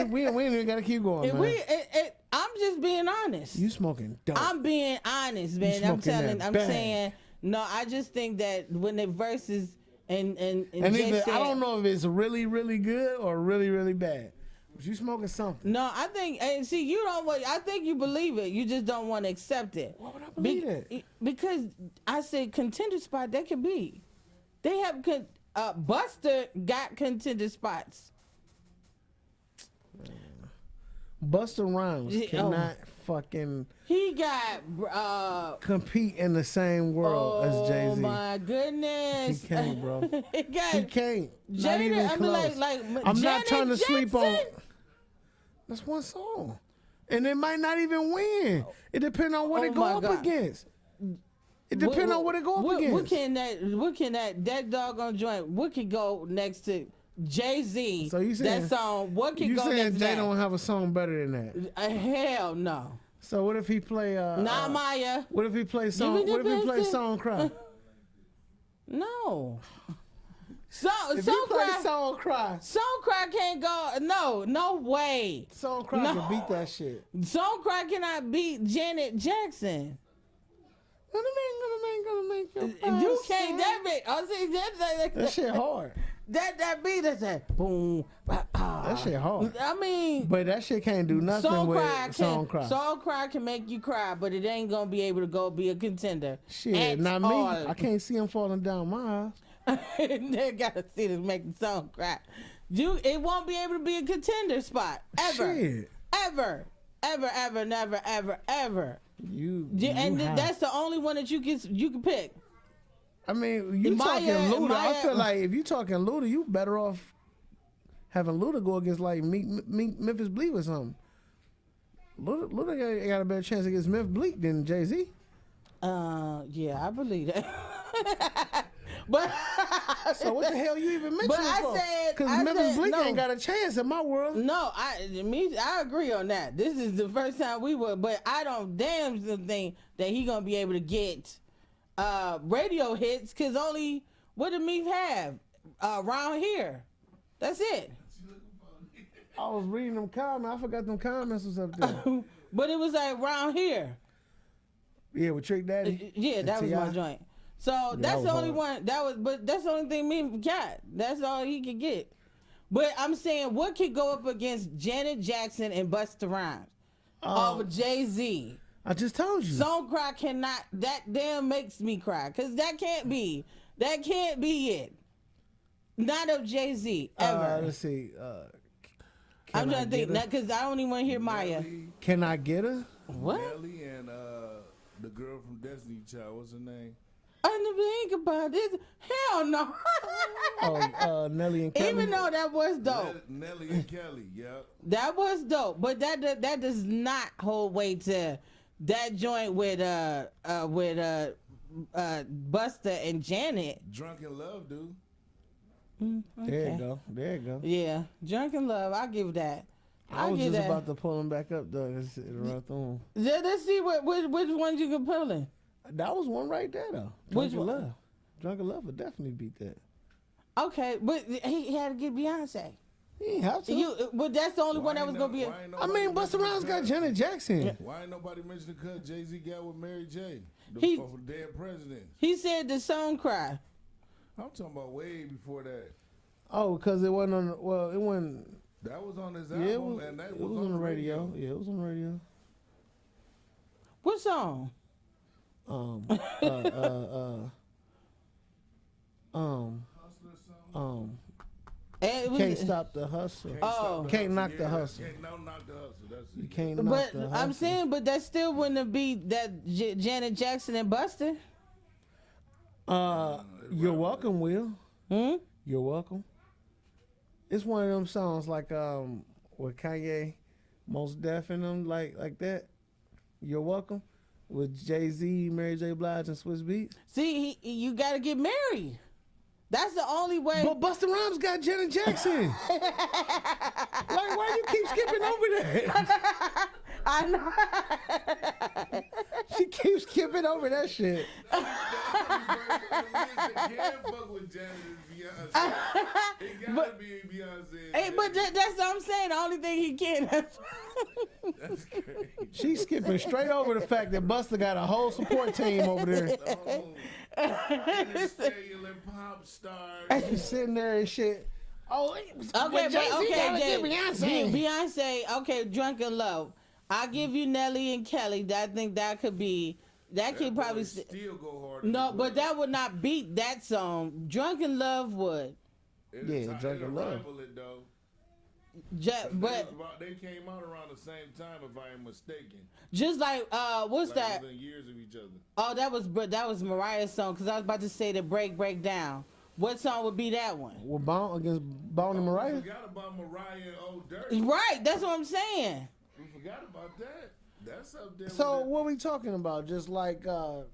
we ain't even got to keep going, man. I'm just being honest. You smoking dope. I'm being honest, man. I'm saying, no, I just think that when the verses and either, I don't know if it's really, really good or really, really bad. But you smoking something. No, I think, and see, you don't want, I think you believe it. You just don't want to accept it. Why would I believe it? Because I said contender spot, that could be. They have, Busta got contender spots. Busta Rhymes cannot fucking. He got compete in the same world as Jay-Z. Oh my goodness, he can't, bro. He can't. Jada, not even close. I'm not trying to sleep on. That's one song, and it might not even win. It depends on what it go up against. It depends on what it go up against. What can that doggone joint? What could go next to Jay-Z? So you saying that song? What can go next? You saying to Jay that? don't have a song better than that? Hell no. So what if he play? Not Maya. What if he play song? What if he play Song Cry? No. Song Cry can't go. No way. Song Cry can beat that shit. Song Cry cannot beat Janet Jackson. Gonna make you can't. That beat. I see that shit hard. That beat is that boom. That shit hard. I mean, but that shit can't do nothing Song Cry. Song Cry can make you cry, but it ain't gonna be able to go be a contender. Shit, not me. I can't see him falling down my eyes. They gotta see this making Song Cry. it won't be able to be a contender spot ever, Shit. ever, never, ever. That's the only one that you can pick. I mean, you Maya- talking Luda. I Maya- feel like if you talking Luda, you better off having Luda go against like Memphis Bleak or something. Luda got a better chance against Memphis Bleak than Jay-Z. Yeah, I believe that. But So what the hell you even mentioning But I for? said- Because I Memphis said Bleak no. ain't got a chance in my world. no, I agree on that. This is the first time we were, but I don't damn think that he gonna be able to get radio hits because only what did Meef have around here? That's it. I was reading them comments. I forgot them comments was up there. But it was like around here. Yeah, with Trick Daddy. Yeah, that was my T.I. joint. So that that's was the only hard. one. But that's the only thing Meef got. That's all he could get. But I'm saying, what could go up against Janet Jackson and Busta Rhymes over Jay-Z? I just told you. Song Cry cannot. That damn makes me cry because that can't be it. Not of Jay-Z ever. Let's see. I'm Can I trying to think Get Her? because I don't even want to hear Maya. Nelly, Can I Get Her? What? Nelly and the girl from Destiny Child. What's her name? I never think about this. Hell no. Oh, Nelly and Kelly. Even though that was dope. Nelly and Kelly. Yep. That was dope, but that does not hold weight to that joint with Busta and Janet. Drunken Love, dude. There you go. There you go. Yeah, Drunken Love. I give that. I was give just that. about to pull him back up though. Right through. Let's see which ones you can pull in. That was one right there though. Which Drunken one? Love. Drunken Love would definitely beat that. Okay, but he had to get Beyonce. He ain't have to. But that's the only one that was gonna be. I mean, Busta Rhymes got Janet Jackson. Why ain't nobody mentioning the cut Jay-Z got with Mary J? He- Of the dead president. He said the song cry. I'm talking about way before that. Oh, because it wasn't on. Well, it wasn't. That was on his Yeah, album, it was. and that It was on the radio. Yeah, it was on the radio. What song? Um. It was- Can't stop the hustle. Oh. Can't knock the hustle. Can't knock the hustle. That's it. You can't knock But the hustle. I'm saying, but that still wouldn't have beat that Janet Jackson and Busta. You're welcome, Will. Hmm? You're welcome. It's one of them songs like with Kanye, Most Def in them like that. You're welcome with Jay-Z, Mary J. Blige, and Swiss Beats. See, you got to get married. That's the only way. But Busta Rhymes got Janet Jackson. Like, why you keep skipping over that? I know. She keeps skipping over that shit. The can't fuck with Janet is Beyonce. It gotta be Beyonce. Hey, but that's what I'm saying. The only thing he can. That's crazy. She's skipping straight over the fact that Busta got a whole support team over there. Cellular pop star. She's sitting there and shit. Oh, Okay, but Jay-Z gotta get Beyonce. Beyonce. Okay, Drunken Love. I'll give you Nelly and Kelly. I think that could be. That could probably. Still go hard. No, but that would not beat that song. Drunken Love would. Yeah, Drunken Love. But They came out around the same time, if I am mistaken. just like what's Like that? within years of each other. Oh, that was Mariah's song. Because I was about to say the break down. What song would be that one? Well, Bone against Bone and Mariah. We forgot about Mariah and Old Dirt. Right, that's what I'm saying. We forgot about that. That's up there. So with what we talking about? Just like male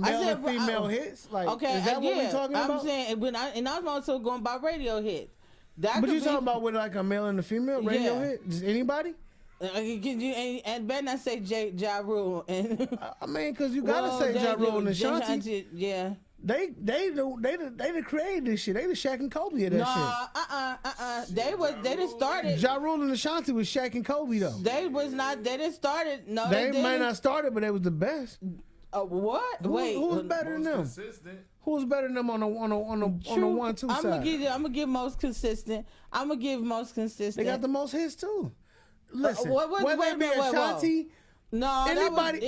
said, and female hits? Like, Okay, is that what we yeah, talking I'm about? saying, and I'm also going by radio hits. That But could you be- talking about with like a male and a female radio Yeah. hit? Just anybody? Can you and better not say Ja Rule and I mean, because you gotta Well, say they Ja do. Rule and Ashanti. Yeah. They done created this shit. They the Shaq and Kobe of that Nah, They just started. shit. Ja Rule and Ashanti was Shaq and Kobe though. They didn't started. No, They didn't. might not started, but they was the best. What? Who was Wait. better than them? consistent. Who was better than them on the 1-2 I'm side? gonna give most consistent. I'm gonna give most consistent. They got the most hits too. Listen, wait a whether it be minute, whoa. Ashanti, No, Anybody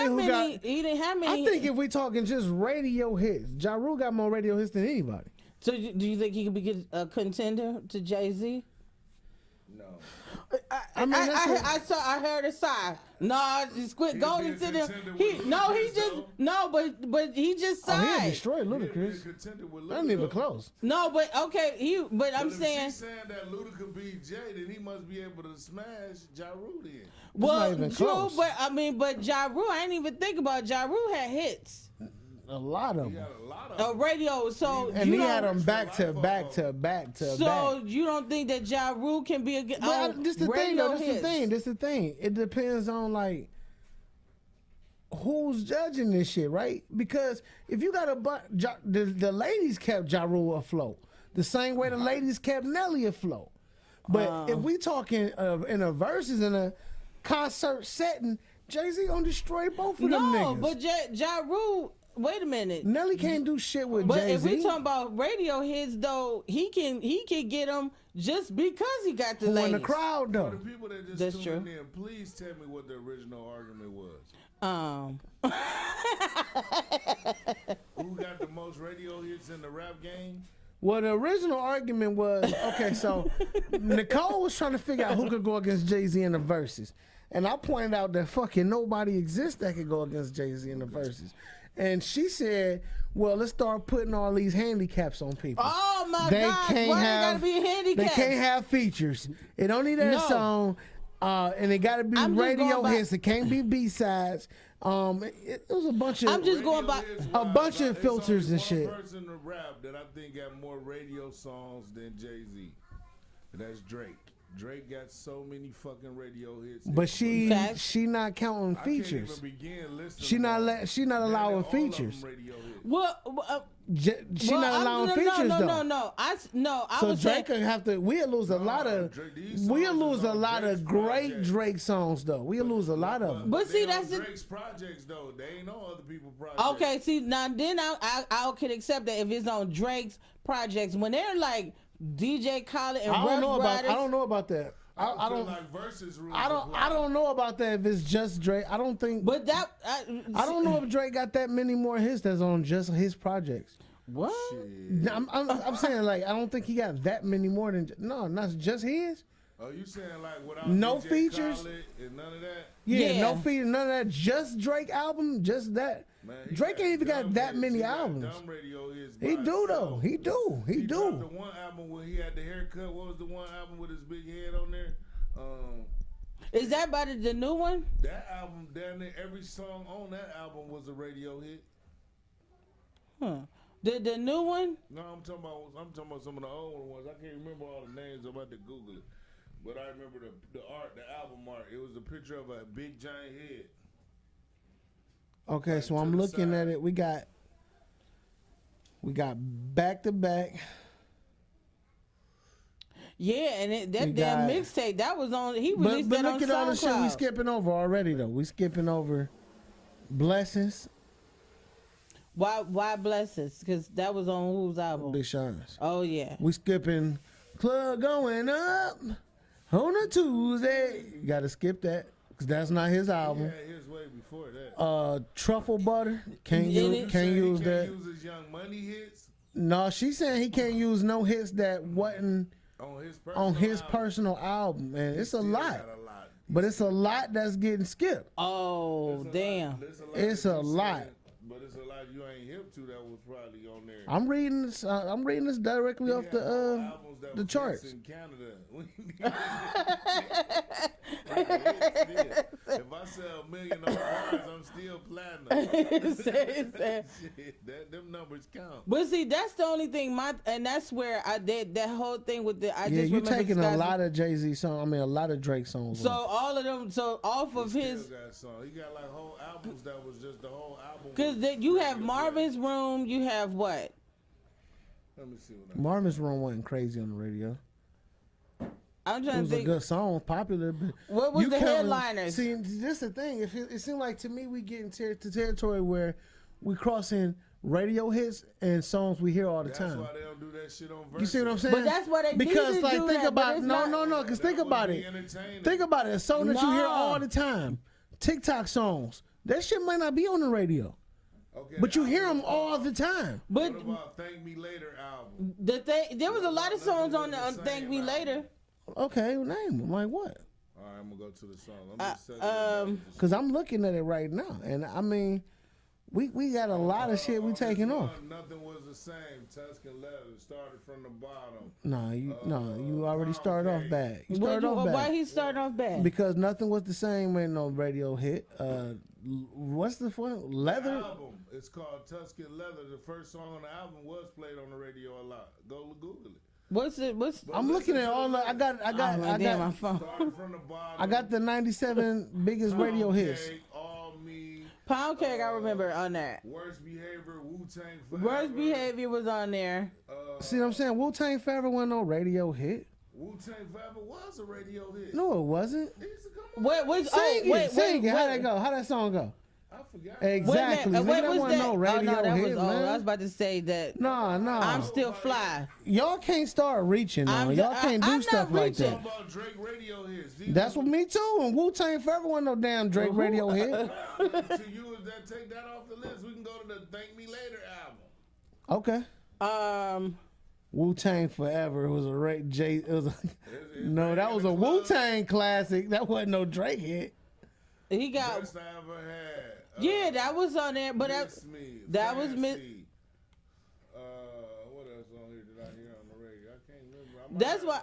who got- he didn't have many. I think if we talking just radio hits, Ja Rule got more radio hits than anybody. So do you think he could be a contender to Jay-Z? No. I heard a sigh. No, just quit going into them. But he just Oh, sighed. he destroyed Ludacris. That ain't even close. No, but okay, but I'm saying. She's saying that Luda could beat Jay, then he must be able to smash Ja Rule then. Well, not even true, close. but Ja Rule, I didn't even think about Ja Rule had hits. A lot of He them. got a lot of Radio, so And you he had don't, them back to back to back to so back. you don't think that Ja Rule can be a good But this the thing, radio though. hits? This the thing. It depends on like who's judging this shit, right? Because if you got the ladies kept Ja Rule afloat, the same way the ladies kept Nelly afloat. But if we talking in a verses in a concert setting, Jay-Z gonna destroy both of them niggas. No, but Ja Rule. Wait a minute. Nelly can't do shit with But Jay-Z. if we talking about radio hits, though, he can get them just because he got the Who in ladies. the crowd For though? the people that just That's tuned true. in, please tell me what the original argument was. Who got the most radio hits in the rap game? Well, the original argument was, okay, so Nicole was trying to figure out who could go against Jay-Z in the verses. And I pointed out that fucking nobody exists that could go against Jay-Z in the verses. And she said, well, let's start putting all these handicaps on people. Oh my They God! can't Why have, they gotta be handicapped? They can't have features. It only their No. song, and it got to be I'm just radio going by- hits. It can't be B-sides. It was a bunch of... I'm just going by. Radio hits a wise, bunch of it's filters only and shit. One person in rap that I think got more radio songs than Jay-Z. And that's Drake. Drake got so many fucking radio hits. But she Facts. not counting I features. Can't even begin listening She not to let. She not allowing all of them features. radio hits. Well, She not allowing features though. No. I So was Drake saying. will have to. We'll lose a lot of. Drake, these We'll songs lose is a on lot Drake's of great project. Drake songs though. We'll lose a lot of them. But see, they that's on the- Drake's projects though. They ain't on other people's projects. Okay, see now then I can accept that if it's on Drake's projects when they're like DJ Khaled and I don't know Rough about. Riders. I don't know about that. I I don't. like versus rules I don't. apply. I don't know about that. If it's just Drake, I don't think. But that I don't know if Drake got that many more hits that's on just his projects. What? I'm saying like I don't think he got that many more than. No, not just his. Oh, you saying like without No DJ features? Khaled and none of that? Yeah, no Yeah. feed, none of that. Just Drake album, just that. Man, he Drake ain't even got dumb that hits. many He got albums. dumb radio hits He by do though. himself. He do. He dropped do. the one album where he had the haircut. What was the one album with his big head on there? Is that about the new one? That album, damn near every song on that album was a radio hit. Huh. The new one? No, I'm talking about some of the old ones. I can't remember all the names. I'm about to Google it. But I remember the art, the album art. It was a picture of a big giant head. Okay, so to I'm the looking side. at it. We got back to back. Yeah, and that We damn got- mixtape that was on. He But released that look on at all the shit we SoundCloud. skipping over already though. We skipping over Blessings, Why blessings? Because that was on whose album? Big Sean's. Oh yeah. We skipping Club Going Up on a Tuesday. You gotta skip that because that's not his album. Yeah, his way before that. Truffle Butter. Can't And use it- can't He use can't that. use his Young Money hits No, she's saying he can't use no hits that wasn't on his on his personal album, and it's a Still lot. got a lot. But it's a lot that's getting skipped. Oh damn. It's a lot. It's a lot. But it's a lot you ain't hip to that was probably on there. I'm reading this. I'm reading this directly He off had the albums that the was charts. hits in Canada. If I sell $1 million on cars, I'm still platinum. Shit, them numbers count. But see, that's the only thing. And that's where I did that whole thing with the. I Yeah, just you're remember taking this a guy's- lot of Jay-Z songs. I mean, a lot of Drake songs. So off. all of them. So off of his. Still got song. He got like whole albums that was just the whole album. Because you have Marvin's Room. You have what? Let me see what Marvin's Room wasn't crazy on the radio. I'm It trying was to a think. good song, popular. But What was you the counting- headliners? See, this the thing. If it seemed like to me we get into territory where we crossing radio hits and songs we hear all the That's time. why they don't do that shit on Versus. You see what I'm saying? But that's why they because need to like do think that, but about it's no, not- no, because think about it. Think about it. A song that you hear No. all the time, TikTok songs. That shit might not be on the radio. Okay, But you the hear album them all the time. But What about Thank Me Later album? the thing, there was a lot of songs on the Nothing was the Thank same Me album. Later. Okay, name them. Like what? All right, I'm gonna go to the song. I'm just setting Because I'm looking at it right now. And I mean, we got a lot of shit we taking off. Nothing was the same. Tuscan Leather started from the bottom. No, you already started off bad. You started off Why bad. he started off bad? Because Nothing Was the Same ain't no radio hit. What's the one? Leather? Album. It's called Tuscan Leather. The first song on the album was played on the radio a lot. Go Google it. What's it? What's? I'm looking at all the. I got my phone. Started from the bottom. I got the 97 biggest radio hits. Cake, All Me, Pound Cake, I remember on that. Worst Behavior, Wu-Tang Forever. Worst Behavior was on there. See what I'm saying? Wu-Tang Forever wasn't no radio hit. Wu-Tang Forever was a radio hit. No, it wasn't. It used to come on. Wait, Sing it. How that go? How that song go? I forgot. Exactly. Nigga, that was wasn't that? no radio oh no, that hit, was. Oh, man. I was about to say that. No. I'm still fly. Y'all can't start reaching on. Y'all can't do I'm stuff not like reaching. that. About Drake radio hits. That's what me too. And Wu-Tang Forever wasn't no damn Drake radio hit. To you, is that take that off the list? We can go to the Thank Me Later album. Okay. Wu-Tang Forever was a It was a, no, that was a Wu-Tang classic. That wasn't no Drake hit. He got. Best I ever had. Yeah, that was on there, but Miss Me, that was Miss. Fancy. What else on here did I hear on the radio? I can't remember. That's why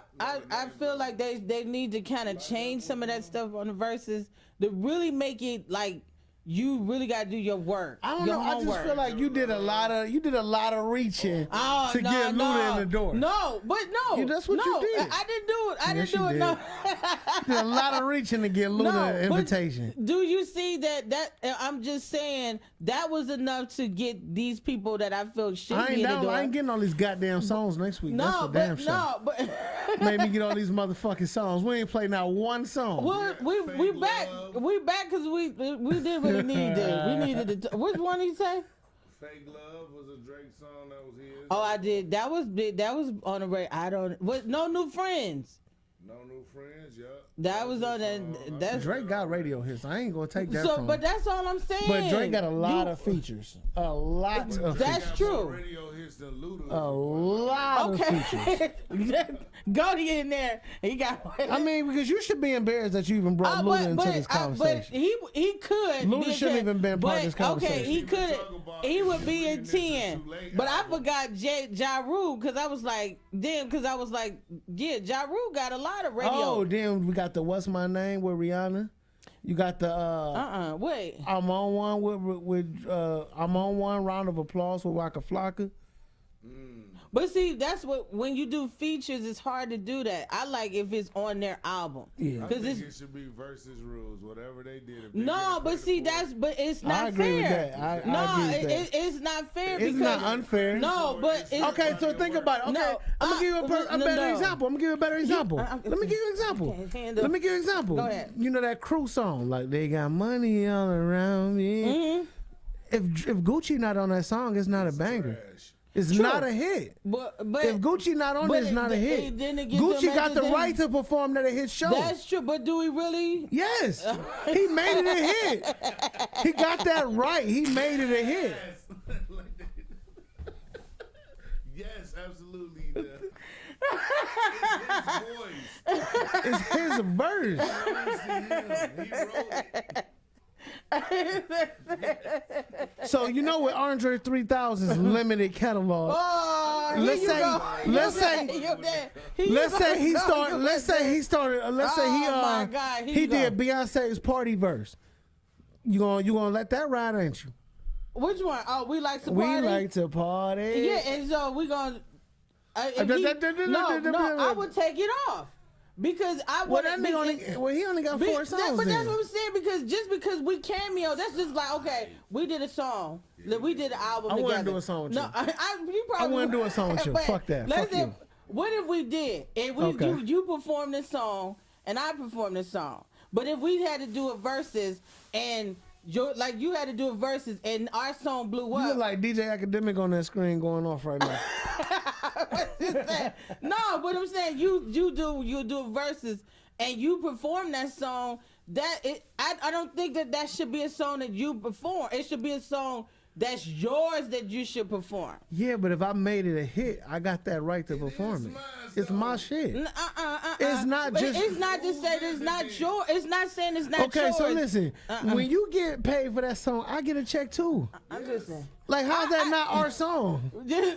I feel like they need to kind of change some of that stuff on the verses to really make it like you really got to do your work. I don't your know. I just homework. feel like you did a lot of reaching Oh, to get Luda in the door. No, but no. Yeah, that's what you no, did. I didn't do it. I Yes, didn't do you it. did. No. You did a lot of reaching to get Luda No, an but invitation. Do you see that I'm just saying that was enough to get these people that I feel should I be ain't in the down. door. I ain't getting all these goddamn songs next week. That's no, for damn but sure. no, but Made me get all these motherfucking songs. We ain't played not one song. we back because we did really need this. We needed to. Which one he say? Fake Love was a Drake song that was his. Oh, I did. That was big. That was on the radio. I don't. What? No New Friends. No New Friends, yeah. That was on that. That's Drake got radio hits. I ain't gonna take that so. from But him. that's all I'm saying. But Drake got a lot of features. A lot of That's features. true. Radio hits than Luda. A lot of features. Okay. Goldie in there. He got. I mean, because you should be embarrassed that you even brought Luda into this but conversation. he could. Luda be a shouldn't 10, even been part of this but, Okay, conversation. he could. He would be a 10. But I album. forgot Ja Rule because I was like, damn, because I was like, yeah, Ja Rule got a lot of radio. Oh, then we got the What's My Name with Rihanna. You got the Wait. I'm on one with I'm on one round of applause with Waka Flocka. But see, that's what when you do features, it's hard to do that. I like if it's on their album. Yeah. I Because think it's it should be versus rules, whatever they did. If they no, get but see, credit for it. it's not I agree fair. with that. I no, agree with that. it's not fair. It's because, not unfair. No, but it's, Okay, so think about it. Okay, No, I'm gonna give you a better no. example. I'm gonna give you a better example. I- Let me give you an example. Okay, handle. Let me give you an example. Go ahead. You know that Crew song, like they got money all around me. Mm-hmm. If Gucci not on that song, it's not a banger. Trash. It's True. not a hit. But If Gucci not on but it, it's not a hit. then it gives Gucci them got the then- right to perform at a hit show. That's true, but do we really? Yes, he made it a hit. He got that right. He made it a hit. Yes, absolutely. It's his voice. It's his verse. He wrote it. So you know with Andre 3000's limited catalog. Oh, here Let's you say- go. let's You say- there, you there. Here Let's you say go. he No, started. you Let's right say there. he started. Let's say he Oh, my God, here he you did go. Beyonce's party verse. You gonna let that ride, ain't you? Which one? Oh, we like to We party. like to party. Yeah, and so we gonna. da- da- da- da- da- No, I would take it off because I Well, would. that nigga only. Well, he only got 4 songs. But that's in. what I'm saying because just because we cameo, that's just like okay, we did a song, we did an album I together. wouldn't do a song with no, you. You probably wouldn't do a song with you. But Fuck that. let's Fuck say, you. What if we did and Okay. you performed this song and I performed this song, but if we had to do a verses and you had to do a verses and our song blew You up. look like DJ Academic on that screen going off right now. No, but I'm saying you do verses and you perform that song. I don't think that should be a song that you perform. It should be a song that's yours that you should perform. Yeah, but if I made it a hit, I got that right to perform it. mine, It's though. my shit. It's not but just- It's not just that it's not yours. It's not saying it's not Okay, yours. so listen. When you get paid for that song, I get a check too. I'm just saying. Like, how's that not our song?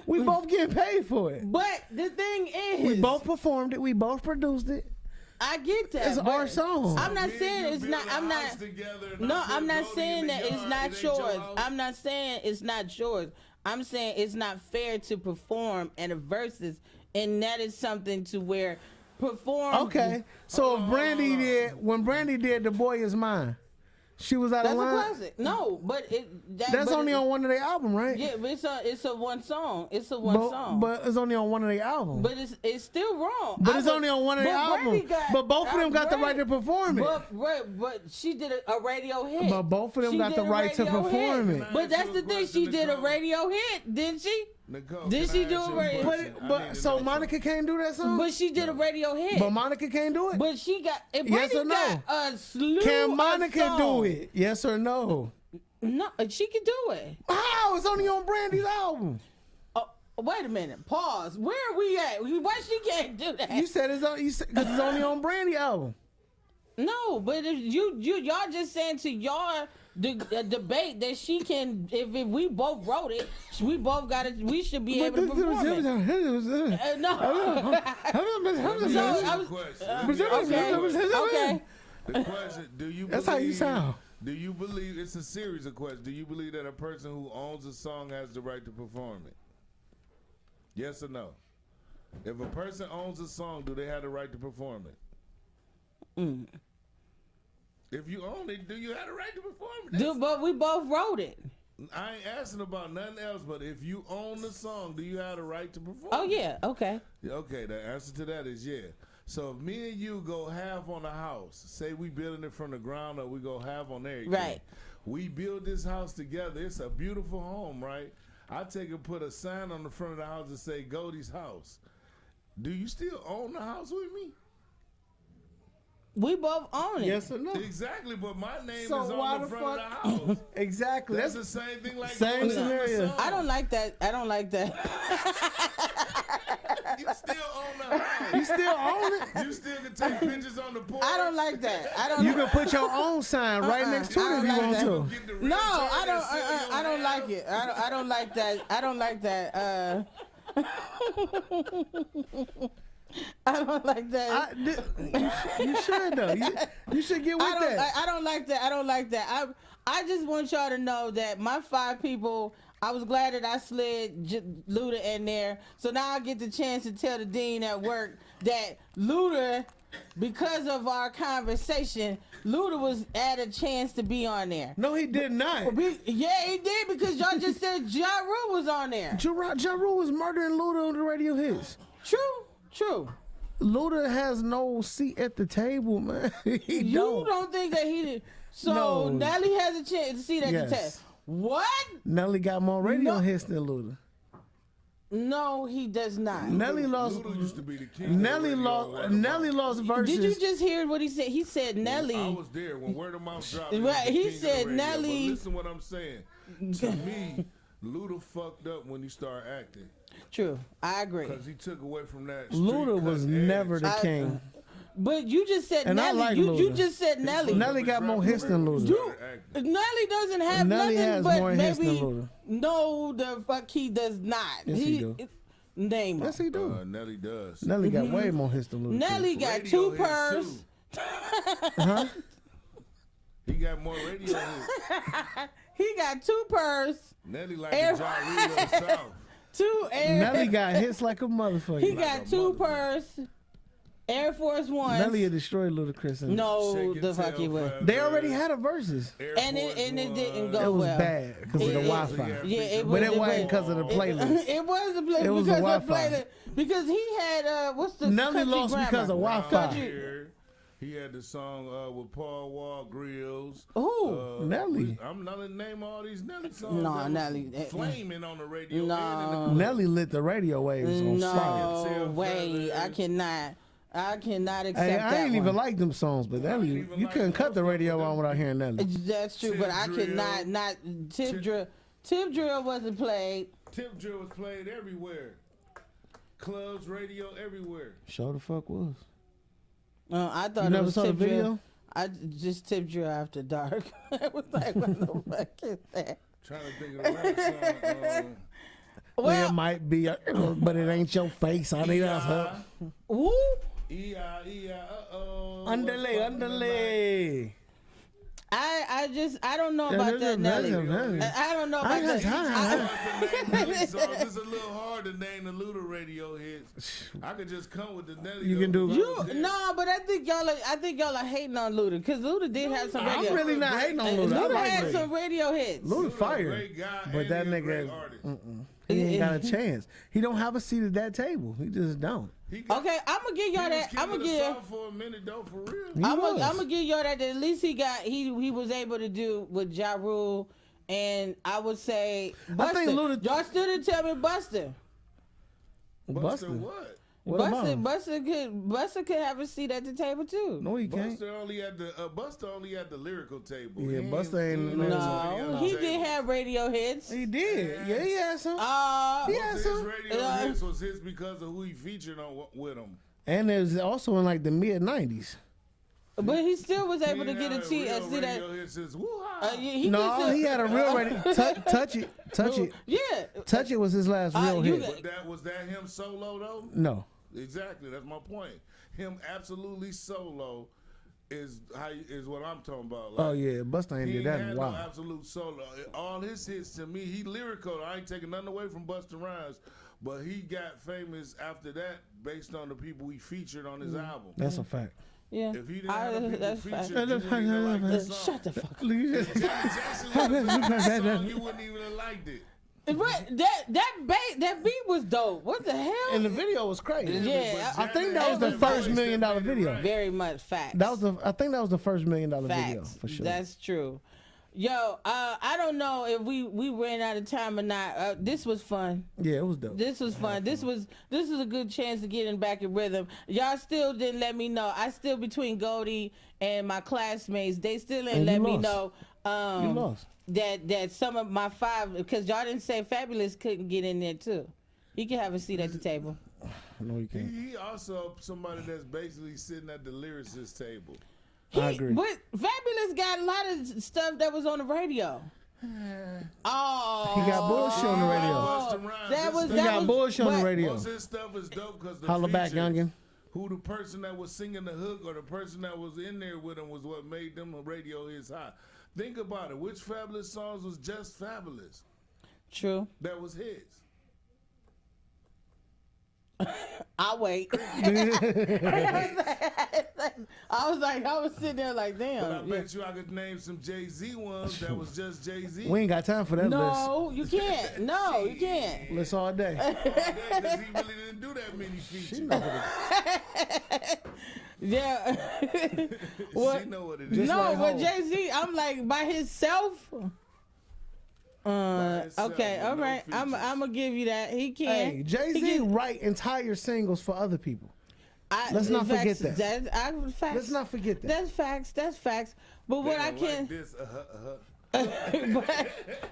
We both getting paid for it. But the thing is, We both performed it. We both produced it. I get that. It's but our song. I'm not Me and saying you it's build not. a I'm house not. together and No, I put I'm not Goldie saying in the that it's yard, not it ain't your yours. house. I'm not saying it's not yours. I'm saying it's not fair to perform in a versus, and that is something to where perform. Okay, so if Brandy when Brandy did "The Boy Is Mine," she was out That's of a line. classic. No, but That's only on one of their albums, right? Yeah, but it's a one song. It's a one song. But it's only on one of their albums. But it's still wrong. But I it's would- only on one of their but Brandy albums. got- But both of them got the right to perform it. But she did a radio hit. But both of them She got the did a right to radio perform hit. it. But that's Can I the ask thing. you a She question, did a Nicole? radio hit, didn't she? Nicole, Did can she I do ask a you a radio- question? I But need to so know Monica can't do that song. But she did a radio hit. But Monica can't do it. But she got. And Yes Brandy or no? got a slew Can of Monica do songs. it? Yes or no? No, she can do it. How? It's only on Brandy's album. Oh, wait a minute. Pause. Where are we at? Why she can't do that? You said it's on. You said, 'cause it's only on Brandy album. No, but if y'all just saying to y'all debate that she can. If we both wrote it, we both got it. We should be able to perform it. No. Let me So, ask you I a was- question. Okay. The question: do you? That's how you believe- sound. Do you believe it's a series of questions? Do you believe that a person who owns a song has the right to perform it? Yes or no? If a person owns a song, do they have the right to perform it? If you own it, do you have the right to perform it? But we both wrote it. I ain't asking about nothing else, but if you own the song, do you have the right to perform Oh it? yeah. Okay. Okay, the answer to that is yeah. So if me and you go half on a house, say we building it from the ground up, we go half on everything. Right. We build this house together. It's a beautiful home, right? I take and put a sign on the front of the house and say Goldie's house. Do you still own the house with me? We both own it. Yes or no? Exactly, but my name So is why on the the front fuck- of the house. Exactly. That's That's the same thing like Same Goldie's on the scenario. song. I don't like that. I don't like that. You still own the house. you still own it. You still can take pictures on the porch. I don't like that. I don't. You can put your own sign right next to I it if don't you like want that. to. Get the red No, tag I that say don't. your I don't like house. it. I don't like that. I don't like that. I don't like that. You should though. You should get with that. I don't like that. I don't like that. I just want y'all to know that my 5 people. I was glad that I slid Luda in there, so now I get the chance to tell the dean at work that Luda, because of our conversation, Luda was at a chance to be on there. No, he did not. Yeah, he did because y'all just said Ja Rule was on there. Ja Rule was murdering Luda on the radio hits. True. Luda has no seat at the table, man. He You don't think that he did? So No. Nelly has a chance to see that Yes. the test. What? Nelly got more radio No. hits than Luda. No, he does not. Nelly lost. Luda used to be the king. Nelly of the radio lost. Word of Nelly Mouth. lost verses. Did you just hear what he said? He said I Nelly. was there when Word of Mouth dropped. Right, he was the king of the said radio. Nelly- But listen what I'm saying. To me, Luda fucked up when he started acting True, I agree. because he took away from that. Luda street was cut never edge. the king. But you just said And I Nelly. like you Luda. just said Nelly. Nelly got more hits than Luda. Nelly doesn't have Nelly nothing has but more hits than maybe. Luda. No, the fuck he does not. Yes, he do. Name him. Yes, he do. Nelly does. Nelly got way more hits than Luda. Nelly got Radio 2 hits, purrs. too. Huh? He got more radio hits. He got 2 purrs. Nelly like Air- the Ja Rule of the South. 2 air. Nelly got hits like a motherfucker. He like got a 2 motherfucker. purrs. Air Force One. Nelly had destroyed Ludacris. And No, Shake the Your fuck he Tail would. Forever. They already had a verses. Air And it Force didn't One. go It was well. bad because of the It- Wi-Fi. Yeah, it But was. it wasn't because of the playlist. It was the playlist It was the because of the Wi-Fi. playlist. Because he had what's the Nelly country lost grammar? because of Wi-Fi. Around here, he had the song with Paul Wall, Grills. Who? Nelly. I'm not gonna name all these Nelly songs. No, that was Nelly. Flaming on the radio. No. and in the Nelly lit the radio waves on fire. No Tail way. Feathers. I cannot accept Hey, that I ain't even one. like them songs, but Nelly, even you like couldn't cut the most of radio them. on without hearing Nelly. That's true, but I Tip cannot Drill. Tip Tip drill wasn't played. Tip drill was played everywhere. Clubs, radio, everywhere. Show the fuck was. I thought You it never was saw the tip drill. video? I just tip drill after dark. I was like, what the fuck is that? Trying to think of the rap song. Well, it might be, but it ain't your face. I need that. Huh? Woo! Uh-oh. Underlay. I don't know about that, Nelly. I don't know about that. It's a little hard to name the Luda radio hits. I could just come with the Nelly. You can do. No, but I think y'all are hating on Luda because Luda did have some radio. I'm really not hating on Luda. Luda had some radio hits. Luda fire, great guy, but that nigga, he ain't got a chance. He don't have a seat at that table. He just don't. Okay, I'm gonna give y'all that. I'm gonna give. For a minute though, for real. I'm gonna give y'all that. At least he was able to do with Ja Rule, and I would say Buster. I think Luda. Y'all still didn't tell me Buster. Buster what? Buster could have a seat at the table too. No, he can't. Buster only had the lyrical table. Yeah, Buster ain't. No, he did have radio hits. He did. Yeah, he had some. He had some. His radio hits was his because of who he featured on with him. And it was also in like the mid '90s. But he still was able to get a seat. See that? He had a real radio. Touch it. Yeah. Touch It was his last real hit. Was that him solo though? No. Exactly, that's my point. Him absolutely solo is what I'm talking about. Like, oh yeah, Buster ain't did that in a while. No absolute solo. All his hits to me, he lyrical. I ain't taking nothing away from Busta Rhymes, but he got famous after that based on the people he featured on his album. That's a fact. Yeah. If he didn't have the people featured, shut the fuck up. You wouldn't even have liked it. That beat was dope. What the hell? And the video was crazy. Yeah, I think that was the first $1 million video. Very much facts. I think that was the first $1 million video for sure. That's true. Yo, I don't know if we ran out of time or not. This was fun. Yeah, it was dope. This was fun. This was a good chance to get in back in rhythm. Y'all still didn't let me know. I still between Goldie and my classmates. They still ain't let me know. You lost. That some of my five, because y'all didn't say Fabulous couldn't get in there too. He can have a seat at the table. No, he can't. He also somebody that's basically sitting at the lyricist table. I agree. But Fabulous got a lot of stuff that was on the radio. Oh, he got bullshit on the radio. He got bullshit on the radio. Most of his stuff is dope because the Holla back, youngin. Who the person that was singing the hook or the person that was in there with him was what made them a radio hits high. Think about it. Which Fabulous songs was just Fabulous? True. That was his. I'll wait. I was sitting there like, damn. But I bet you I could name some Jay-Z ones that was just Jay-Z. We ain't got time for that list. No, you can't. No, you can't. List all day. Because he really didn't do that many features. Yeah. She know what it is. No, but Jay-Z, I'm like, by himself. Okay, all right. I'm gonna give you that. He can. Hey, Jay-Z write entire singles for other people. Let's not forget that. Let's not forget that. That's facts. But what I can. But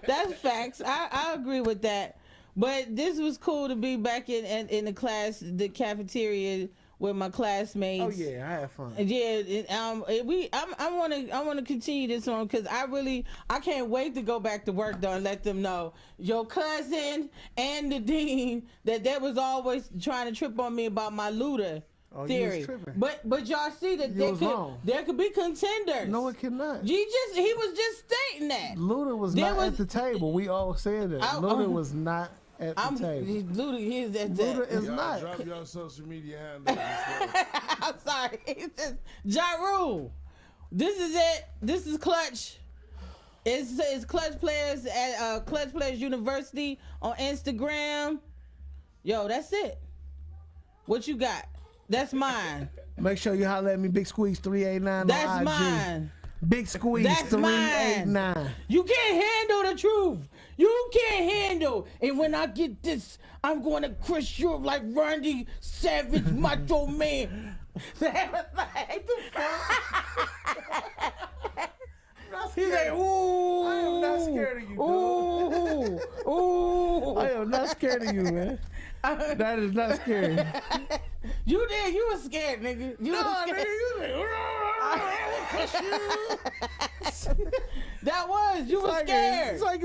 that's facts. I agree with that. But this was cool to be back in the class, the cafeteria with my classmates. Oh yeah, I had fun. Yeah, I want to continue this on because I can't wait to go back to work though and let them know your cousin and the dean that was always trying to trip on me about my Luda theory. But y'all see that there could be contenders. No, it cannot. He was just stating that Luda was not at the table. We all said that. Luda was not at the table. Luda is not. Drop your social media handle. I'm sorry. It's just Ja Rule. This is it. This is Clutch. It's Clutch Players at Clutch Players University on Instagram. Yo, that's it. What you got? That's mine. Make sure you holler at me, Big Squeeze 389 That's on IG. mine. Big Squeeze That's 389. Mine. You can't handle the truth. You can't handle. And when I get this, I'm going to crush you like Randy Savage, Macho Man. He's like, ooh. I am not scared of you, ooh. scared of you, man. That is not scary. You did. You was scared, nigga. You was No, scared. nigga, you like, That was. You was like, scared. it's like